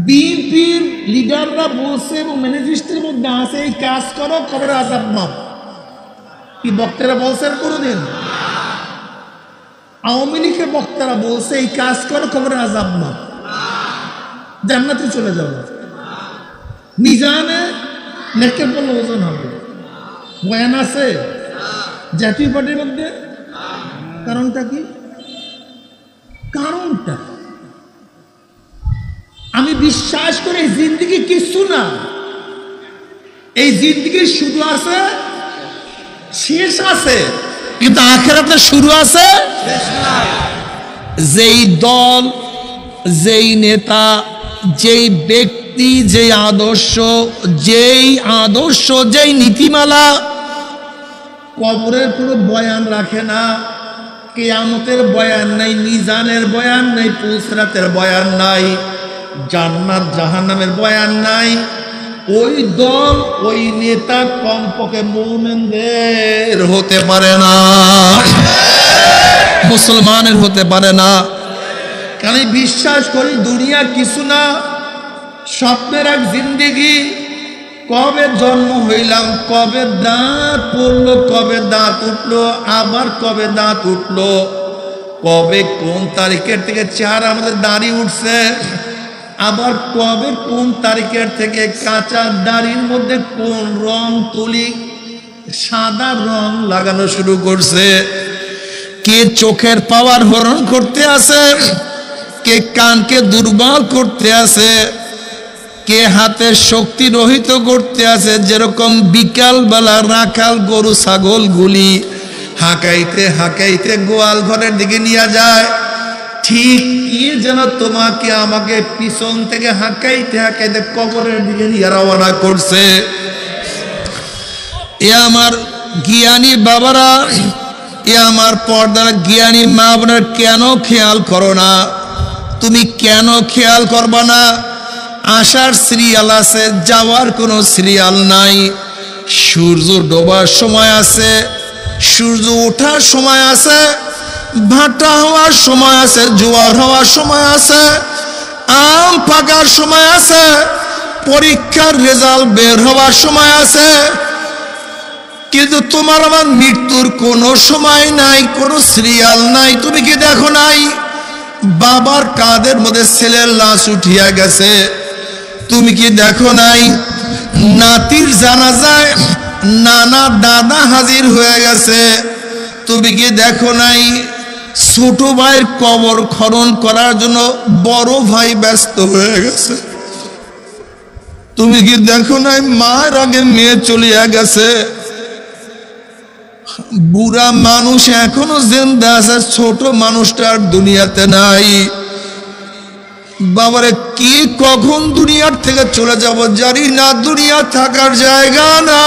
বিএনপির লিডাররা বলছে এবং ম্যানিফেস্টোর মধ্যে আছে এই কাজ করো, কবরে আযাব মাফ। কি বক্তারা বলছেন কোনোদিন? আওয়ামী লীগের বক্তারা বলছে এই কাজ করো, কবরে আযাব মাফ, জান্নাতে চলে যাবো। মিজানে নেকের বলে ওজন হবে। বয়ান আছে জাতীয় পার্টির মধ্যে। কারণটা কি? কারণটা আমি বিশ্বাস করি এই জিন্দিগি কিছু না, এই জিন্দিগি শুরু আছে, শেষ আছে, কিন্তু আখিরাতে শুরু আছে, যেই দল, যেই নেতা, যেই ব্যক্তি, যেই আদর্শ, যেই নীতিমালা কবরের কোনো বয়ান রাখে না, কিয়ামতের বয়ান নাই, মিজানের বয়ান নাই, পুলসিরাতের বয়ান নাই, জান্নাত জাহান্নামের বয়ান নাই, ওই দল, ওই নেতা কমপক্ষে মুমিনদের হতে পারে না, মুসলমানের হতে পারে না। কারণ বিশ্বাস করি দুনিয়া কিছু না, স্বপ্নের এক জিন্দেগি। কবে জন্ম হইলাম, কবে দাঁত পড়লো, কবে দাঁত উঠলো, আবার কবে দাঁত উঠলো, কবে কোন তারিখের থেকে চেহারা আমাদের দাড়ি উঠছে, আবার কবে কোন তারিখের থেকে কাঁচা দাড়ির মধ্যে কোন রং তুলি, সাদা রং লাগানো শুরু করছে, কে চোখের পাওয়ার হরণ করতে আছে, কে কানকে দুর্বল করতে আছে, কে হাতের শক্তি রহিত করতে আছে। যেরকম বিকাল বেলা রাখাল গরু ছাগল গুলি হাঁকাইতে হাঁকাইতে গোয়াল ঘরের দিকে নিয়ে যায়, ঠিক কি যেন তোমাকে আমাকে পিছন থেকে হাঁকাইতে হাঁকাইতে কবরের দিকে নিয়ে রওনা করছে। এ আমার জ্ঞানী বাবারা, এ আমার পর্দার জ্ঞানী মা বোনের, কেন খেয়াল করো না? তুমি কেন খেয়াল করবা না? আসার সিরিয়াল আছে, যাওয়ার কোনো সিরিয়াল নাই। সূর্য ডোবার সময় আছে, সূর্য ওঠার সময় আছে, ভাটা হওয়ার সময় আছে, জোয়ার হওয়ার সময় আছে, আম পাকার সময় আছে, পরীক্ষার রেজাল্ট বের হওয়ার সময় আছে। কিন্তু তোমার আমার মৃত্যুর কোনো সময় নাই, কোনো সিরিয়াল নাই। তুমি কি দেখো নাই বাবার কাঁধের মধ্যে ছেলের লাশ উঠিয়া গেছে? তুমি কি দেখো নাই নাতির জানাজায় নানা দাদা হাজির হয়ে গেছে? তুমি কি দেখো নাই ছোট ভাইয়ের কবর খনন করার জন্য বড় ভাই ব্যস্ত হয়ে গেছে? তুমি কি দেখো নাই মায়ের আগে মেয়ে চলিয়া গেছে, বুড়া মানুষ এখনো জিন্দা আছে, ছোট মানুষটা আর দুনিয়াতে নাই। বাবারে কি কখন দুনিয়ার থেকে চলে যাব জানি না, দুনিয়া থাকার জায়গা না,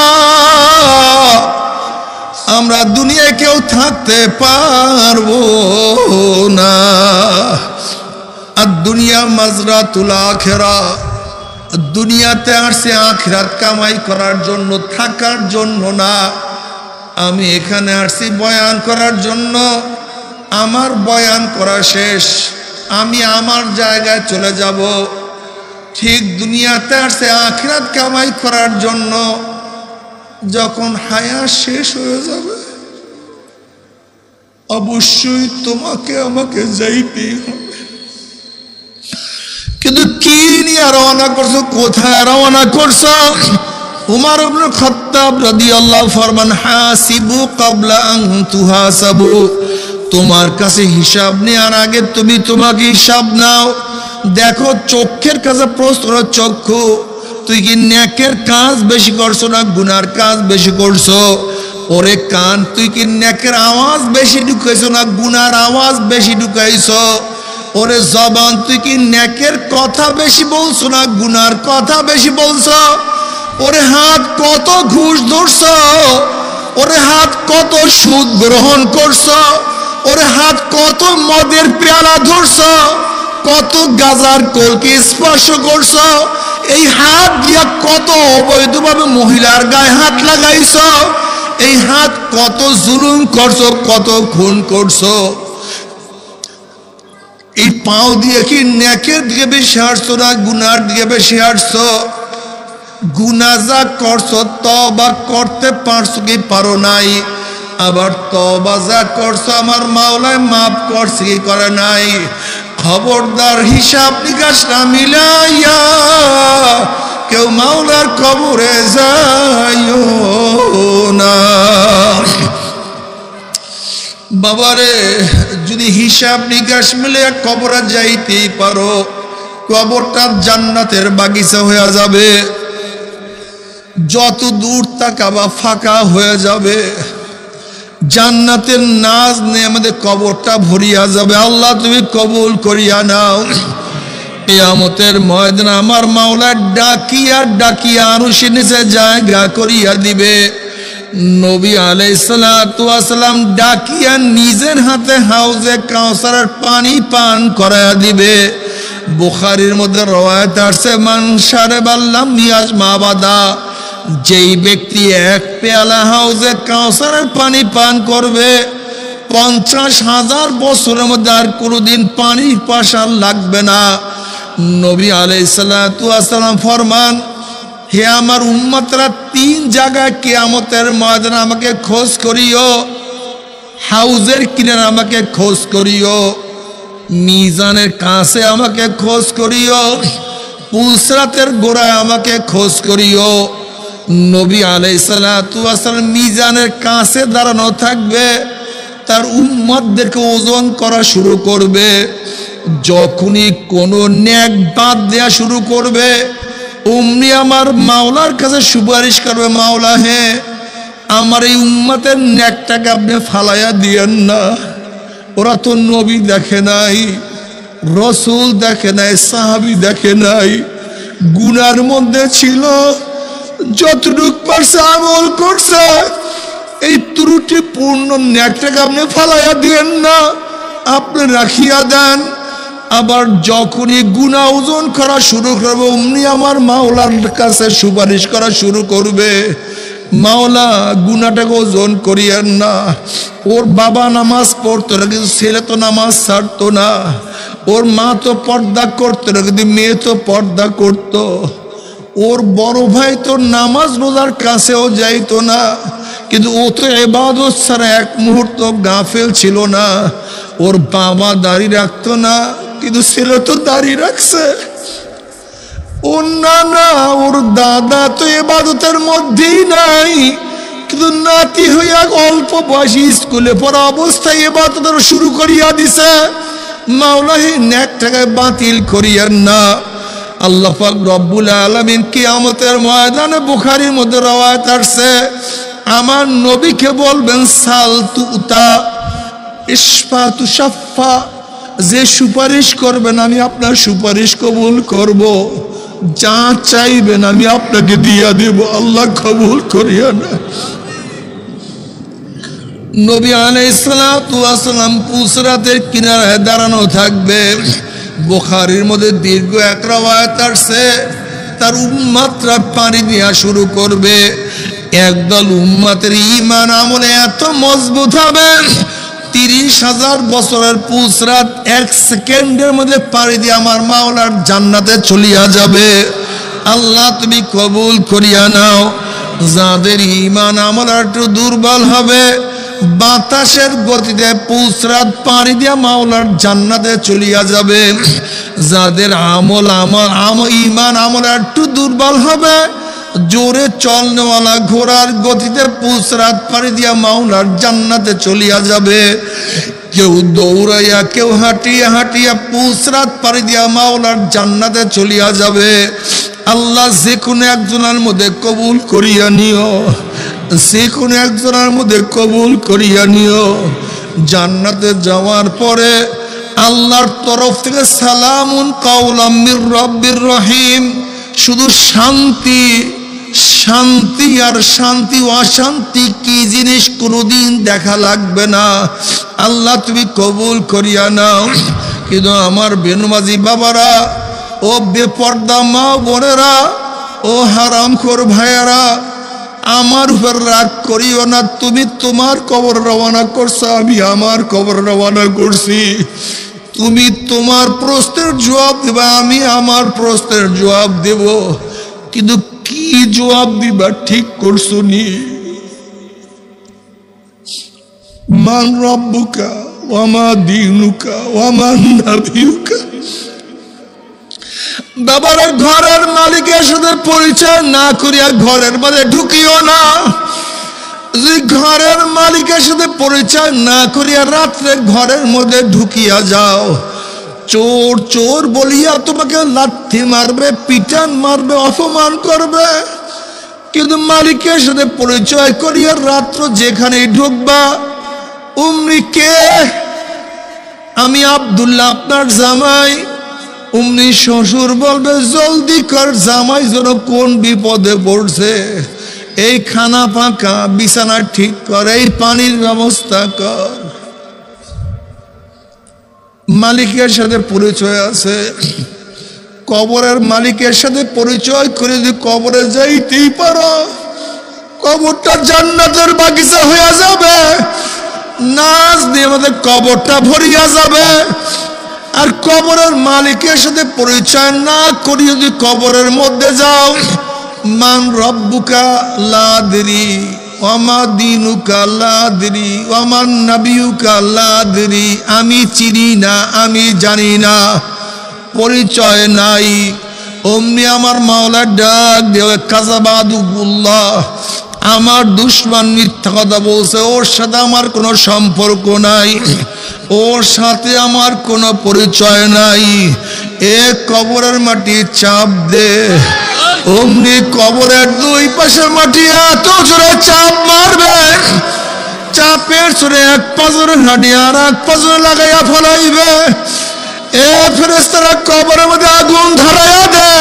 আমরা দুনিয়ায় কেউ থাকতে পারবো না। আর দুনিয়া মাজরাতুল আখিরা, দুনিয়াতে আসছে আখিরাত কামাই করার জন্য, থাকার জন্য না। আমি এখানে আসছি বয়ান করার জন্য, আমার বয়ান করা শেষ, আমি আমার জায়গায় চলে যাব। ঠিক দুনিয়াতে আসছে আখিরাত কামাই করার জন্য, যখন হায়াত শেষ হয়ে যাবে অবশ্যই তোমাকে আমাকে যাইতেই হবে। কিন্তু কি নিয়ে রওনা করছো, কোথায় রওনা করছো? উমর ইবনে খাত্তাব রাদিয়াল্লাহু ফরমান হাসিবু ক্বাবলা আন তুহাসাবু, তোমার কাছে হিসাব নেওয়ার আগে তুমি তোমাকে হিসাব নাও। দেখো চোখের কাছে প্রশ্ন, চক্ষু তুই কি নেকের কাজ বেশি করছো না গুনার কাজ বেশি করছো? ওরে কান, তুই কি নেকের আওয়াজ বেশি ঢুকাইছো না গুনার আওয়াজ বেশি ঢুকাইছো? ওরে জবান, তুই কি নেকের কথা বেশি বলছো না গুনার কথা বেশি বলছো? ওরে হাত, কত ঘুষ ধরছো? ওরে হাত, কত সুদ গ্রহণ করছো? ওরে হাত, কত মদের পেয়ালা ধরছো? কত গাজার কলকে স্পর্শ করছো? এই হাত দিয়া কত অবৈধভাবে মহিলার গায়ে হাত লাগাইছো? এই হাত কত জুলুম করছো, কত খুন করছো? এই পাও দিয়ে কি নেকের দিকে বেশি হাঁটছো না গুনার দিকে বেশি হাঁটছো? গুনাহ যা করছো তওবা করতে পারছো কি পারো নাই? আবার তওবা যা করছো আমার মাওলায় মাফ করছে কি করে নাই? খবরদার হিসাব নিকাশ না মিলাইয়া কেউ মাওলার কবরে যাইও না। বাবারে, যদি হিসাব নিকাশ মিলে কবরে যাইতেই পারো, কবরটা জান্নাতের বাগিচা হয়ে যাবে। যত দূর তাকাবা ফাঁকা হয়ে যাবে, জান্নাতের নাজ নেয়ামতে কবরটা ভরিয়া যাবে। আল্লাহ তুমি কবুল করিয়া নাও। কিয়ামতের ময়দানে আমার মাওলা ডাকিয়া ডাকিয়া আরশের নিচে জায়গা করিয়া দিবে। নবী আলাইহিস সালাতু ওয়াস সালাম ডাকিয়া নিজের হাতে হাউজে কাউসারের পানি পান করায়া দিবে। বুখারীর মধ্যে রওয়ায়াত আছে, মান শারাবাল লাম ইয়াজমা বাদা, যেই ব্যক্তি এক পেয়ালা হাউজে কাউসারের পানি পান করবে 50,000 বছরের মধ্যে আর কোনোদিন পানির পাশা লাগবে না। নবী আলাইহিস সালাতু ওয়াস সালাম ফরমান, হে আমার উম্মতরা, 3 জায়গায় কিয়ামতের ময়দানে আমাকে খোঁজ করিও। হাউজের কিনারে আমাকে খোঁজ করিও, মিজানের কাছে আমাকে খোঁজ করিও, পুলসরাতের গোড়ায় আমাকে খোঁজ করিও। নবী আলাইহিস সালাতু ওয়াস সালাম মিজানের কাছে দাঁড়ানো থাকবে, তার উম্মতদেরকে ওজন করা শুরু করবে। যখনই কোনো নেক বাদ দেয়া শুরু করবে, অমনি আমার মাওলার কাছে সুপারিশ করবে, মাওলা হে, আমার এই উম্মতের নেকটাকে আপনি ফালাইয়া দিয়েন না। ওরা তো নবী দেখে নাই, রসুল দেখে নাই, সাহাবী দেখে নাই, গুনার মধ্যে ছিল, যতটুক পারছে আমল করছে, এই ত্রুটিপূর্ণ নেকটাকে আপনি ফালাইয়া দিয়েন না, আপনি রাখিয়া দেন। আবার যখনই গুনাহ ওজন করা শুরু করবে, অমনি আমার মাওলার কাছে সুপারিশ করা শুরু করবে, মাওলা গুনাহটাকে ওজন করিয়েন না। ওর বাবা নামাজ পড়তো না, কিন্তু ছেলে তো নামাজ ছাড়তো না। ওর মা তো পর্দা করতো না, কিন্তু মেয়ে তো পর্দা করতো। ওর বড় ভাই তো নামাজ রোজার কাছেও যাইতো না, কিন্তু ও তো ইবাদত ছাড়া এক মুহূর্ত গাফেল ছিল না। ওর বাবা দাড়ি রাখতো না, কিন্তু ছেলে তো দাড়ি রাখছে। ওর নানা, ওর দাদা তো ইবাদতের মধ্যেই নাই, কিন্তু নাতি হইয়া অল্প বয়সী স্কুলে পড়া অবস্থায় ইবাদত শুরু করিয়া দিছে। মাওলা হে নেকটাকে বাতিল করিয়েন না। আল্লাহ পাক রব্বুল আলামিন কিয়ামতের ময়দানে বুখারীর মধ্যে রওয়ায়াত আসছে, আমার নবীকে বলবেন সাল তুতা ইশফা তুশাফা, যে সুপারিশ করবেন আমি আপনার সুপারিশ কবুল করব, যা চাইবেন আমি আপনাকে দিয়া দেব, আল্লাহ কবুল করিয়া না। নবী আলাইহিস সালাতু ওয়াস সালাম পুসরাতের কিনারায় দাঁড়ানো থাকবে। বুখারীর মধ্যে দীর্ঘ এক রওয়ায়াত আসছে, তার উম্মতরা পানি দেওয়া শুরু করবে। একদল উম্মতের ঈমান আমলে এত মজবুত হবে 30,000 বছরের পুসরাত 1 সেকেন্ডের মধ্যে পানি দিয়ে আমার মাওলার জান্নাতে চলিয়া যাবে। আল্লাহ তুমি কবুল করিয়া নাও। যাদের ঈমান আমল একটু দুর্বল হবে, বাতাসের গতিতে পুসরাত পানি দিয়া মাওলার জান্নাতে চলিয়া যাবে। যাদের ঈমান আমল একটু দুর্বল হবে, জোরে চলনেওয়ালা ঘোড়ার গতিতে পুসরাত পানি দিয়া মাওলার জান্নাতে চলিয়া যাবে। কেউ দৌড়াইয়া, কেউ হাঁটিয়া হাঁটিয়া পুসরাত পানি দিয়া মাওলার জান্নাতে চলিয়া যাবে। আল্লাহ যে কোনো একজনের মধ্যে কবুল করিয়া নিও, যে কোনো একজনের মধ্যে কবুল করিয়া নিও। জান্নাতে যাওয়ার পরে আল্লাহর তরফ থেকে সালামুন কাওলাম মির রাব্বির রহিম, শুধু শান্তি, শান্তি আর শান্তি। অশান্তি কি জিনিস কোনোদিন দেখা লাগবে না। আল্লাহ তুমি কবুল করিয়া নাও। কিন্তু আমার বেনমাজি বাবারা, ও বেপর্দা মা বোনেরা, ও হারামখোর ভাইয়েরা, আমার উপর রাগ করিও না। তুমি তোমার কবর রওনা করছো, আমি আমার কবর রওনা করছি। তুমি তোমার প্রশ্নের জবাব দেবা, আমি আমার প্রশ্নের জবাব দেব। কিন্তু কি জবাব দিবা ঠিক করছো নি? মান রব্বুকা ওয়া মা দীনুকা ওয়া মান নাবিয়ুকা। বাবার ঘরের মালিকের সাথে পরিচয় না করিয়া ঘরের মধ্যে ঢুকিও না। যদি ঘরের মালিকের সাথে পরিচয় না করিয়া রাত্রে ঘরের মধ্যে ঢুকিয়া যাও, চোর চোর বলিয়া তোমাকে লাথি মারবে, পিটান মারবে, অপমান করবে। কিন্তু মালিকের সাথে পরিচয় করিয়া রাত্র যেখানে ঢুকবা, উমরি কে? আমি আব্দুল্লাহ, আপনার জামাই। উমনি শ্বশুর বলবে, জলদি কর, জামাই যেন কোন বিপদে পড়ছে, এই খানা পাকা, বিছানা ঠিক কর, এই পানির ব্যবস্থা কর। মালিকের সাথে পরিচয় আছে। কবরের মালিকের সাথে পরিচয় করে যদি কবরে যাইতেই পারো, কবরটা জান্নাতের বাগিচা হয়ে যাবে। নাচ দিয়ে আমাদের কবরটা ভরিয়া যাবে। আর কবরের মালিকের সাথে পরিচয় না করি যদি কবরের মধ্যে যাও, মান রব্বুকা লা আদরি ওয়া মা দীনুকা লা আদরি ওয়া মান নাবিয়ুকা লা আদরি, আমি চিনি না, আমি জানি না, পরিচয় নাই। অমনি আমার মাওলা ডাক দেওয়া, কাযাবাদুল্লাহ, আমার দুশমন মিথ্যা কথা বলছে, ওর সাথে আমার কোনো সম্পর্ক নাই, ওর সাথে আমার কোনো পরিচয় নাই। এ কবরের মাটি চাপ দে। অমনি কবরের দুই পাশে মাটি এত জোরে চাপ মারবে, চাপের জোরে এক পাজরে হাঁটি আর এক পাজরে লাগাইয়া ফলাইবে। এ ফেরেশতারা কবরের মধ্যে আগুন ধরাইয়া দে।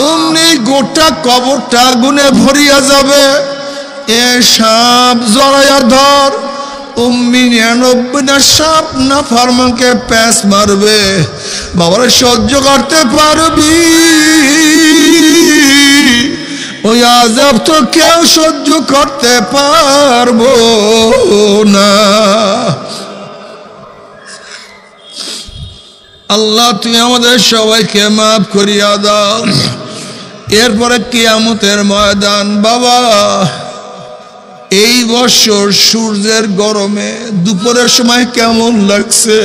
অমনি গোটা কবরটা আগুনে ভরিয়া যাবে। এ সাপ জড়াইয়া ধর। উম্মি 99টা সাপ না ফারমানকে প্যাঁচ মারবে। বাবারা সহ্য করতে পারবি? ওই আযাব তো কেউ সহ্য করতে পারবো না। আল্লাহ তুমি আমাদের সবাইকে মাফ করিয়া দাও। এরপরে কিয়ামতের ময়দান। বাবা, এই বছর সূর্যের গরমে দুপুরের সময় কেমন লাগছে?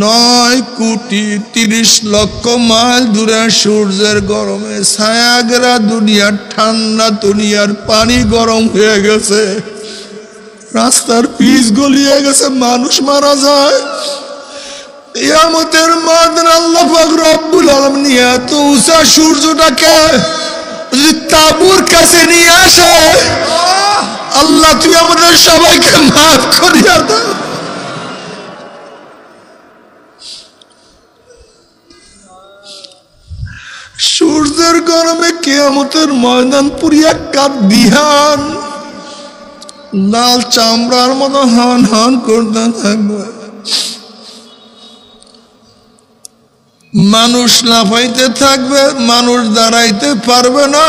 9,30,00,000 মাইল দূরে সূর্যের গরমে ছায়াগেরা দুনিয়ার ঠান্ডা, দুনিয়ার পানি গরম হয়ে গেছে, রাস্তার পিচ গলিয়ে গেছে, মানুষ মারা যায়। কিয়ামতের ময়দানে আল্লাহ পাক রব্বুল আলামিন এত উঁচা সূর্যটাকে যদি তাঁবুর কাছে নিয়ে আসে, আল্লাহ তুমি আমাদের সবাইকে মাফ করিয়া দাও। সূর্যের গরমে কিয়ামতের ময়দান পুরিয়া কাঁদিহান লাল চামড়ার মতো হান হান করতে থাকবে। মানুষ লাফাইতে থাকবে, মানুষ দাঁড়াইতে পারবে না।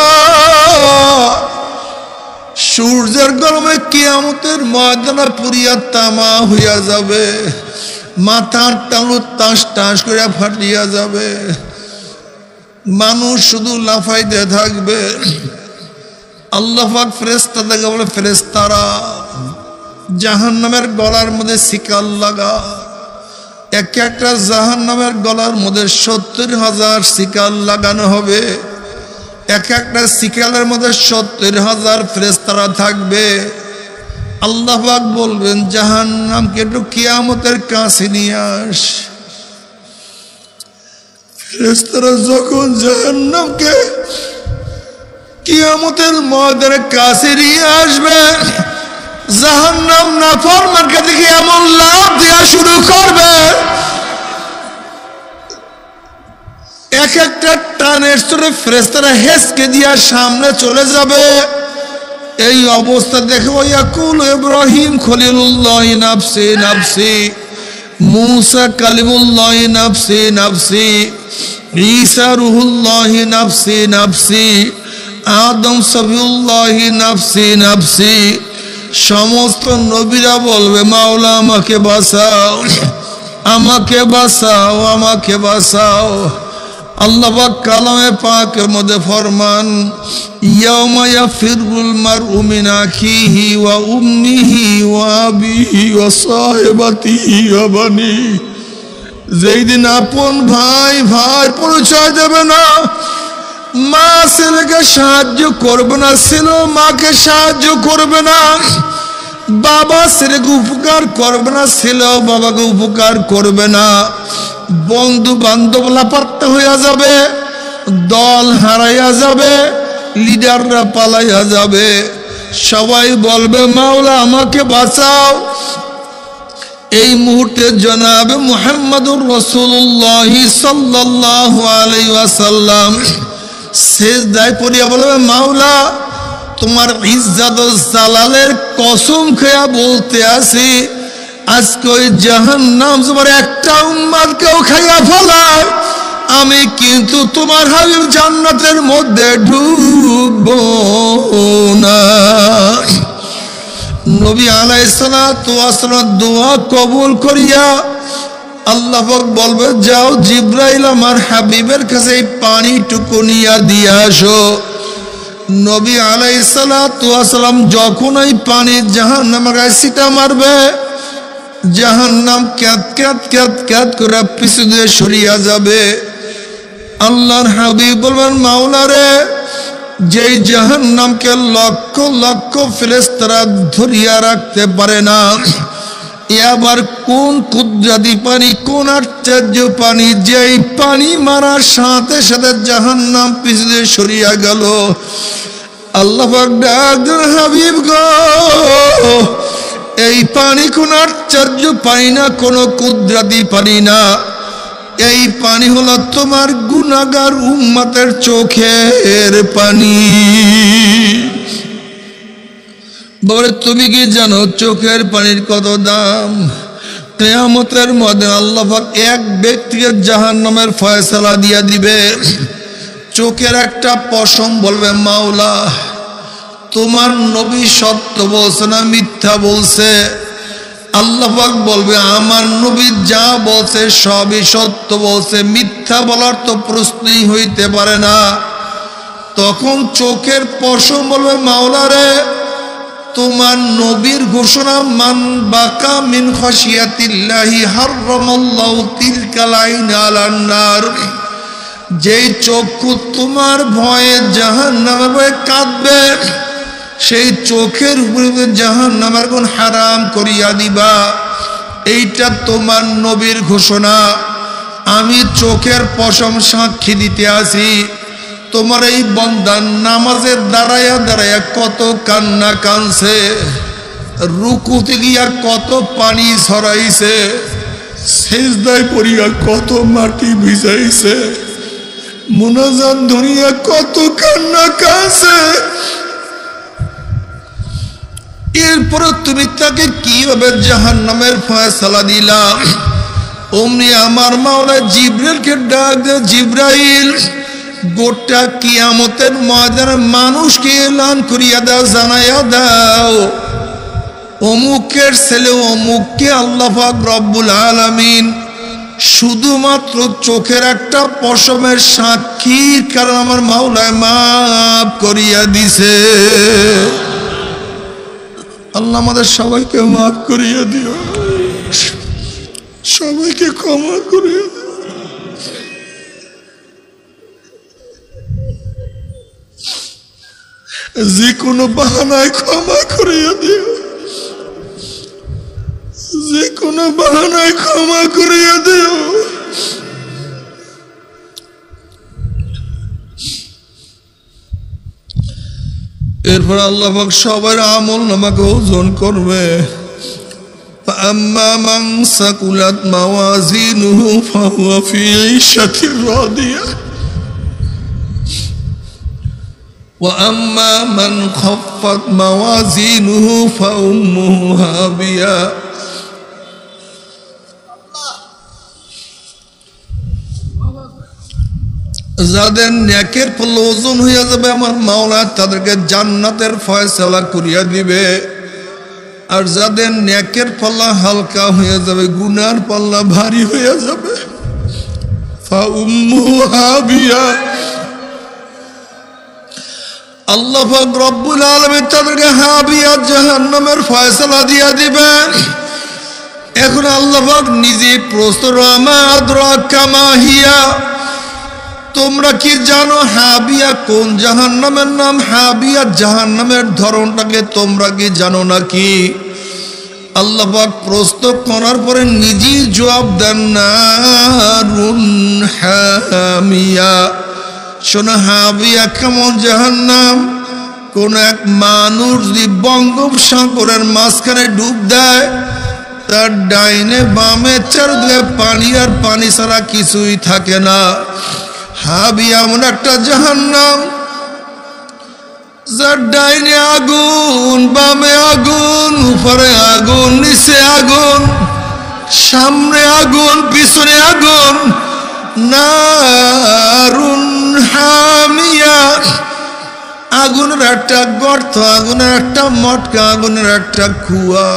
সূর্যের গরমে কিয়ামতের ময়দানে পুরিয়া তামা হইয়া যাবে, মাথার তালু টাস টাস করে ফাটিয়া যাবে। মানুষ শুধু লাফাইতে থাকবে। আল্লাহ পাক ফেরেশতাদেরকে বলে, ফেরেশতারা জাহান্নামের গলার মধ্যে শিকল লাগা। এক একটা জাহান্নামের গলার মধ্যে 70,000 শিকল লাগানো হবে। এক একটা শিকলের মধ্যে 70,000 ফেরেশতারা থাকবে। আল্লাহ পাক বলবেন, জাহান্নামকে একটু কিয়ামতের কাছে নিয়ে আস। ফেরেশতারা যখন জাহান্নামকে কিয়ামতের ময়দানের কাছে নিয়ে আসবে, জাহান্নাম নাফরমানকে দেখে এমন লাফ দেওয়া শুরু করবে, এক একটা টানের চলে ফেরেশতারা হেসকে দিয়া সামনে চলে যাবে। এই অবস্থা দেখে ইয়াকুল ইব্রাহিম খলিলুল্লাহ নাফসি নাফসি, মুসা কালিমুল্লাহ নাফসি নাফসি, ঈসা রুহুল্লাহ নাফসি নাফসি, আদম সফিউল্লাহ নাফসি নাফসি। সমস্ত নবীরা বলবে, মাওলা আমাকে বাঁচাও, আমাকে বাঁচাও, আমাকে বাঁচাও। আল্লাহ পাক কালামে পাকের মধ্যে ফরমান, ইয়াউমা ইয়াফিরুল মারউ মিন আখিহি ওয়া উম্মিহি ওয়া আবিহি ওয়া সাহিবাতিহি ওয়া বানি। যেই দিন আপন ভাই ভাই পরিচয় দেবে না, মা ছেলেকে সাহায্য করবে না, ছেলে মাকে সাহায্য করবে না, বাবা ছেলেকে উপকার করবে না, ছেলেও বাবাকে উপকার করবে না। বন্ধু বান্ধব লাপাত্তা হইয়া যাবে, দল হারাইয়া যাবে, লিডাররা পালাইয়া যাবে। সবাই বলবে, মাওলা আমাকে বাঁচাও। এই মুহূর্তে জনাবে মুহাম্মদুর রাসূলুল্লাহ সাল্লাল্লাহু আলাইহি ওয়াসাল্লাম সেজদায় পড়িয়া বলবে, মাওলা তোমার ইজ্জত ও জালালের কসম খেয়া বলতে আসি, আজকে ওই জাহান্নাম তোমার একটা উম্মতকেও খাইয়া ফেলায়, আমি কিন্তু তোমার হাবিব জান্নাতের মধ্যে ঢুকবো না। নবী আলাইহিস সালাতু ওয়াস সালাম দোয়া কবুল করিয়া আল্লাহ পাক বলবে, যাও জিবরাইল আমার হাবিবের কাছে এই পানিটুকু নিয়ে দিয়ে আসো। নবী আলাইহিস সালাতু ওয়াস সালাম যখন এই পানি জাহান্নামের গায়ে ছিটা মারবে, জাহান্নাম ক্যাত ক্যাত ক্যাত ক্যাত করে পিছু দিয়ে সরিয়া যাবে। আল্লাহর হাবিব বলবেন, মাওলা রে, যেই জাহান্নামকে লক্ষ লক্ষ ফেরেশতারা ধরিয়া রাখতে পারে না, এবার কোন কুদরতি পানি, কোন আশ্চর্য পানি, যেই পানি মারার সাথে সাথে জাহান্নাম পিছু দিয়ে সরিয়া গেল। আল্লাহ পাক ডাকলেন, হাবিব গো, এই পানি কোন আশ্চর্য পানি না, কোন কুদরতি পানি না, এই পানি হলো তোমার গুনাহগার উম্মতের চোখের পানি। বলে, তুমি কি জানো চোখের পানির কত দাম? কিয়ামতের মধ্যে আল্লাহ পাক এক ব্যক্তিকে জাহান্নামের ফয়সালা দিয়া দিবে। চোখের একটা পশম বলবে, মাওলা তোমার নবী সত্য বলছে না মিথ্যা বলছে? আল্লাহ পাক বলবে, আমার নবী যা বলছে সবই সত্য বলছে, মিথ্যা বলার তো প্রশ্নই হইতে পারে না। তখন চোখের পশম বলবে, মাওলা রে, তোমার নবীর ঘোষণা, মান বাকা মিন খাশিয়াতিল্লাহি হারামাল্লাহু তিলকাল আইন আলান নার। যেই চক্ষু তোমার ভয়ে জাহান্নামের ভয়ে কাঁদবে, সেই চোখের উপরে জাহান্নামের আগুন হারাম করিয়া দিবা। এইটা তোমার নবীর ঘোষণা। আমি চোখের পশম সাক্ষী দিতে আসি, তোমার এই বন্দার নামাজের দাঁড়ায়া দাঁড়ায়া কত কান্না কানছে, রুকুতে গিয়া কত পানি ছড়াইছে, সেজদায় পড়িয়া কত মাটি ভিজাইছে, মুনাজাত ধরিয়া কত কান্না কানছে। এরপরে তুমি তাকে কিভাবে জাহান্নামের ফয়সালা দিলা? অমনি আমার মাওলা জিবরাইলকে ডাক দে, জিবরাইল গোটা কিয়ামতের ময়দানে মানুষকে এলান করিয়া দাও, জানাইয়া দাও অমুকের ছেলে অমুককে আল্লাহ পাক রব্বুল আলামিন শুধুমাত্র চোখের একটা পশমের সাক্ষীর কারণ আমার মাওলায় মাফ করিয়া দিছে। আল্লাহ আমাদের সবাইকে মাফ করিয়া দিও, সবাইকে ক্ষমা করিয়া দিও। যে কোনো বাহানায় ক্ষমা করিয়া দিও, যে কোনো বাহানায় ক্ষমা করিয়া দিও। এরপর আল্লাহ পাক সবার আমল নামাকে ওজন করবে। فأما من ثقلت موازينه فهو في عيشة راضية وأما من خفت موازينه فأمه هاوية। যাদের নেকের পাল্লা ওজন হইয়া যাবে আমার মাওলা তাদেরকে জান্নাতের ফয়সালা করিয়া দিবে, আর যাদের নেকের পাল্লা হালকা হয়ে যাবে গুনার পাল্লা ভারী হয়ে যাবে ফাউম্মুহু হাবিয়া। আল্লাহ পাক রব্বুল আলামিন তাদেরকে হাবিয়া জাহান্নামের ফয়সালা দিয়া দিবেন। এখন আল্লাহ পাক নিজে প্রশ্ন রামা আদরাকা মা হিয়া, তোমরা কি জানো হাবিয়া কোন জাহান্নামের নাম? হাবিয়া জাহান্নামের ধরনটাকে তোমরা কি জানো নাকি? আল্লাহ পাক প্রশ্ন করার পরে নিজেই জবাব দেন, নারুন হামিয়া। শোনো হাবিয়া কেমন জাহান্নাম? কোন এক মানুষ যদি বঙ্গোপসাগরের মাঝখানে ডুব দেয়, তার ডাইনে বামে চারদিকে পানি আর পানি ছাড়া কিছুই থাকে না। হাবিয়া এমন একটা জাহান্নাম যার ডাইনে আগুন, বামে আগুন, উপরে আগুন, নিচে আগুন, সামনে আগুন, পিছনে আগুন। নারুন হামিয়া, আগুনের একটা গর্ত, আগুনের একটা মটকা, আগুনের একটা কুয়া।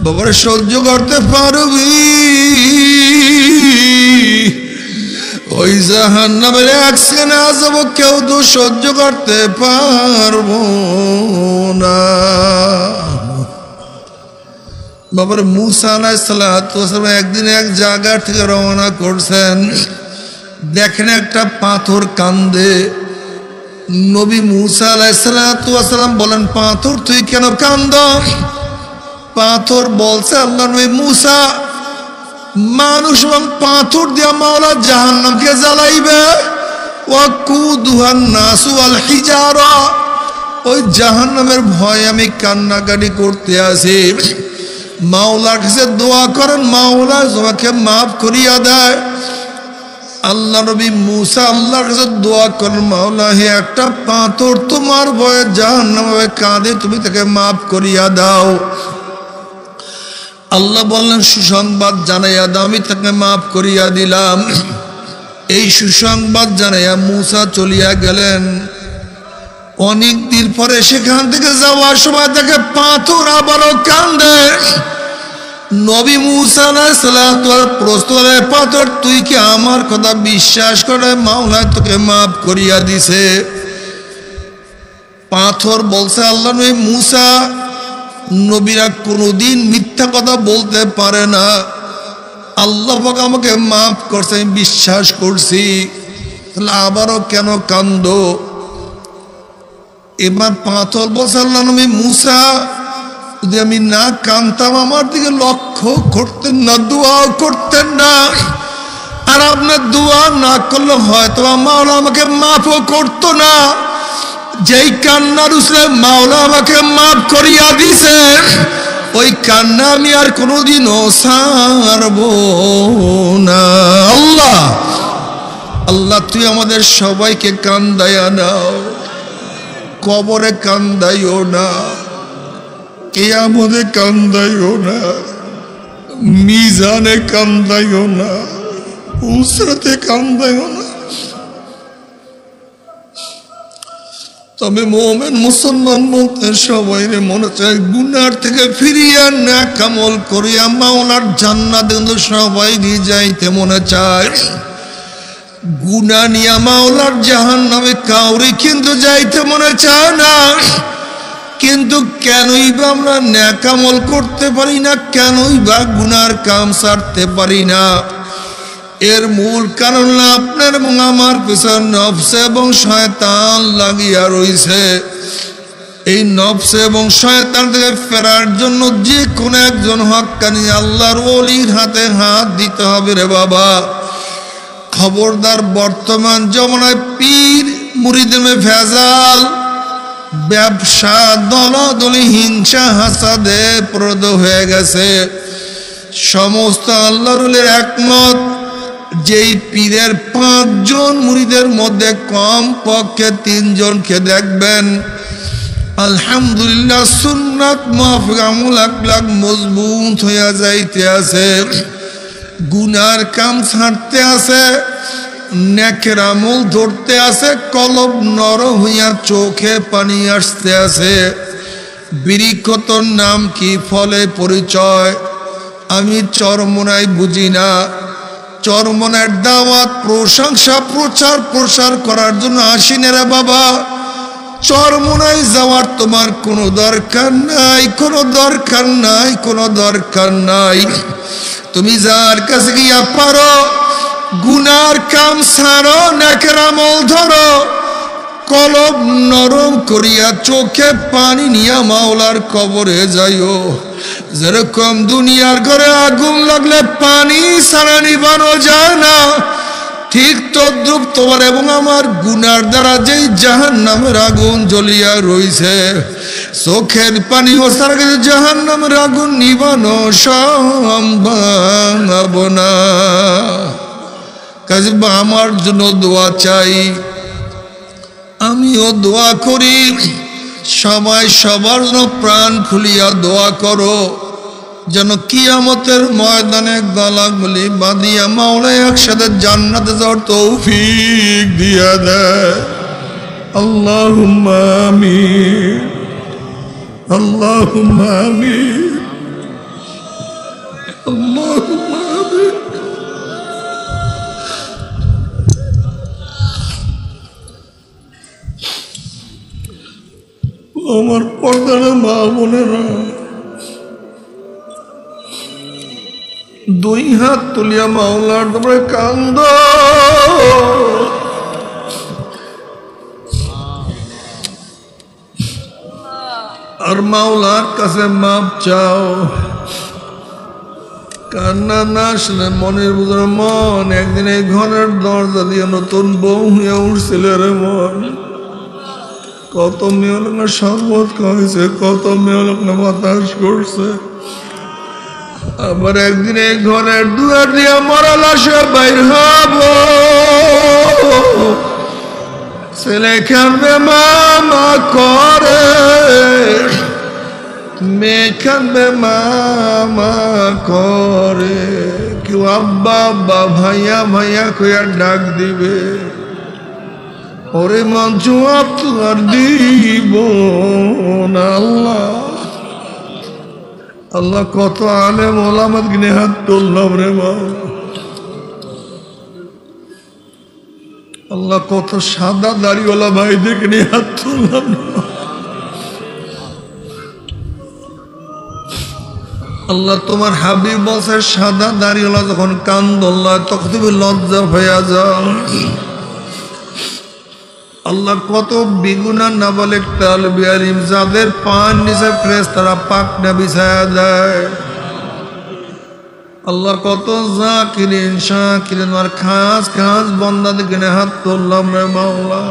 বাবারে সহ্য করতে পারবি? ওই জাহান্নামের এক সেকেন্ডে আযাব কেউ তো সহ্য করতে পারবো না। বাবার মুসা আলাইহিস সালাতু ওয়াস সালাম একদিন এক জায়গা থেকে রওনা করছেন, দেখেন একটা পাথর কান্দে। নবী মুসা আলাইহিস সালাতু ওয়াস সালাম বলেন, পাথর তুই কেন কান্দ? পাথর বলছে, আল্লাহ নবী মুসা, মানুষ এবং পাথর দিয়া মাওলা জাহান্নামকে জ্বালাইবে। ওয়াকুদুহান নাসু ওয়াল হিজারা, ওই জাহান্নামের ভয় আমি কান্নাকাটি করতে আছি। মাওলার কাছে দোয়া করেন, মাওলা তোমাকে মাফ করিয়া দেয়। আল্লাহ নবী মুসা আল্লাহর কাছে দোয়া করেন, মাওলা হে একটা পাথর তোমার ভয়ে জাহান্নামে কাঁদে, তুমি তাকে মাফ করিয়া দাও। আল্লাহ বললেন, সুসংবাদ জানাইয়া দাও, আমি তাকে মাফ করিয়া দিলাম। এই সুসংবাদ জানাইয়া মুসা চলিয়া গেলেন। অনেক দিন পরে সেখান থেকে যাওয়ার সময় তাকে পাথর আবারও কান্দে। নবী মুসা আলাইহিস সালাতু প্রশ্ন, পাথর তুই কি আমার কথা বিশ্বাস করে মাওলা তোকে মাফ করিয়া দিছে? পাথর বলছে, আল্লাহ নবী মুসা, নবীরা কোনোদিন মিথ্যা কথা বলতে পারে না। আল্লাহ পাক আমাকে মাফ করছে, আমি বিশ্বাস করছি, তাহলে আবারও কেন কান্দো? এবার পাথর বলছে, আল্লাহ নবী মুসা, যদি আমি না কানতাম আমার দিকে লক্ষ্য করতেন না, দোয়াও করতেন না। আর আপনার দোয়া না করলে হয়তো মাওলা আমাকে মাফও করতো না। যেই কান্নার উসলে মাওলা আমাকে মাফ করিয়া দিছে, ওই কান্না আমি আর কোনোদিনও ছাড়ব না। আল্লাহ আল্লাহ তুই আমাদের সবাইকে কান্দাইয়া নাও, কবরে কান্দাইও না, কিয়ামতে কান্দাইও না, মিজানে কান্দাইও না, উসরাতে কান্দাইও না। তবে মুমিন মুসলমান বলতে সবাই মনে চায় গুনার থেকে ফিরিয়া নেক আমল করিয়া মাওলার জান্নাতে কিন্তু সবাই যাইতে মনে চায়। গুনাহ নিয়া মাওলার জাহান্নামে কাউরে কিন্তু যাইতে মনে চায় না। কিন্তু কেনই বা আমরা নেক আমল করতে পারি না, কেনই বা গুনার কাম ছাড়তে পারি না? এর মূল কারণ আপনার এবং আমার পেছনে নফস এবং শয়তান লাগিয়া রয়েছে। এই নফস এবং শয়তান থেকে ফেরার জন্য যে কোনো একজন হক্কানি আল্লাহর ওলির হাতে হাত দিতে হবে রে বাবা। খবরদার, বর্তমান জমানায় পীর মুরিদে ভেজাল, ব্যবসা, দলাদলি, হিংসা, হাসাদে প্রদ হয়ে গেছে। সমস্ত আল্লাহর ওলির একমত, যেই পীরের 5 জন মুরিদের মধ্যে কম পক্ষে 3 জনকে দেখবেন আলহামদুলিল্লাহ সুন্নাত মাফিক আমল আকলাক মজবুত হইয়া যাইতে আছে, গুনার কাম ছাড়তে আছে, নেকের আমল ধরতে আছে, কলব নরম হইয়া চোখে পানি আসতে আছে। বিরিক্ষতর নাম কি, ফলে পরিচয় আমি চরমোনাই বুঝি না। চরমনের দাওয়াত, প্রশংসা, প্রসার করার জন্য আসিনে রে বাবা। চরমোনাই যাওয়ার তোমার কোনো দরকার নাই, কোনো দরকার নাই, কোনো দরকার নাই। তুমি যার কাছে গিয়া পারো গুনার কাম ছাড়ো, নেকের আমল ধরো, কলব নরম করিয়া চোখে পানি নিয়া মাওলার কবরে যাইও। যেরকম দুনিয়ার ঘরে আগুন লাগলে পানি ছাড়া নিবানো যায় না, ঠিক তদ্রুপ তোমার এবং আমার গুনার দ্বারা যেই জাহান্নামের আগুন জ্বলিয়া রইছে, চোখের পানি ও সারা গেছে জাহান্নামের আগুন নিবানো সম্ভব না। কাজে আমার জন্য দোয়া চাই, আমিও দোয়া করি, সবাই সবার জন্য প্রাণ খুলিয়া দোয়া করো, যেন কিয়ামতের ময়দানে গলাগুলি বাঁধিয়া মাওলা একসাথে জান্নাতে যাওয়ার তৌফিক দিয়া দেয়। আল্লাহুম্মা আমিন, আল্লাহুম্মা আমিন, আল্লাহুম্মা আমিন। আমার পর্দার মা বোনেরা, 2 হাত তুলিয়া মাওলার তোমরা কান্দ, আর মাওলার কাছে মাপ চাও। কান্না না আসলে মনের বুঝার মন একদিন এই ঘরের দরজা দিয়ে নতুন বউ হইয়া উঠছিল রে মন। কত মেয়ে লোক না শরবত খাওয়াইছে, কত মেয়ে লোক না বাতাস করছে, আবার একদিন এই ঘরের দুয়ার দিয়া মরা লাশে বাইর হব। ছেলে কানবে মামা করে, মেয়ে কানবে মামা করে, কেউ আব্বা আব্বা, ভাইয়া ভাইয়া কইয়া ডাক দিবে। ওরে মন জবাব তোমার দিব না। আল্লাহ আল্লাহ কত আলেম ওলামাত কিনে হাত তুললাম রে মা। আল্লাহ কত সাদা দাড়িওয়ালা ভাইদের কিনে হাত তুললাম। আল্লাহ তোমার হাবিব বলছে সাদা দাড়িওয়ালা যখন কান দোল্লা তখন তুমি লজ্জা হইয়া যাও। আল্লাহ কত বিগুনা নাবালেক তালবে আলিম যাদের পান নিচে ফেরেশতারা পাকনা বিছায়া দেয়। আল্লাহ কত জাকিরিন শাকিরিন আর খাস খাস বান্দাদের গনে হাত তুললাম রে মাওলা।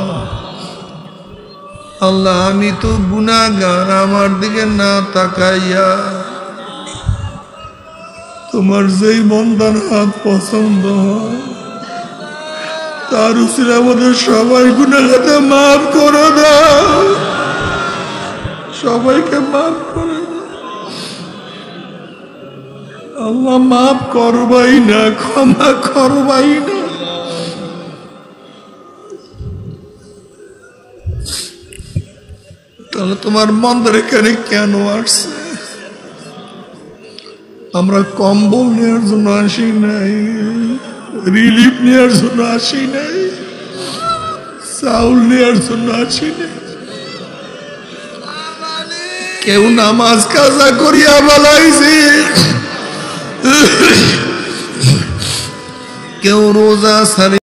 আল্লাহ আমি তো গুনাহগার, আমার দিকে না তাকাইয়া তোমার যেই বান্দার হাত পছন্দ হয় তার উসিলায় আমাদের সবাই গুনাহকে মাফ করে দাও, সবাইকে মাফ করে দাও। আল্লাহ মাফ করবাই না, ক্ষমা করবাই না। তাহলে তোমার মন্দির এখানে কেন আসছে? আমরা কম্বল নেওয়ার জন্য আসি নাই, রিলিফ নেওয়ার জন্য আসি নাই, চাউল নেওয়ার জন্য আসি নাই। কেউ নামাজ কাজা করিয়া বলাইছে, কেউ রোজা সারি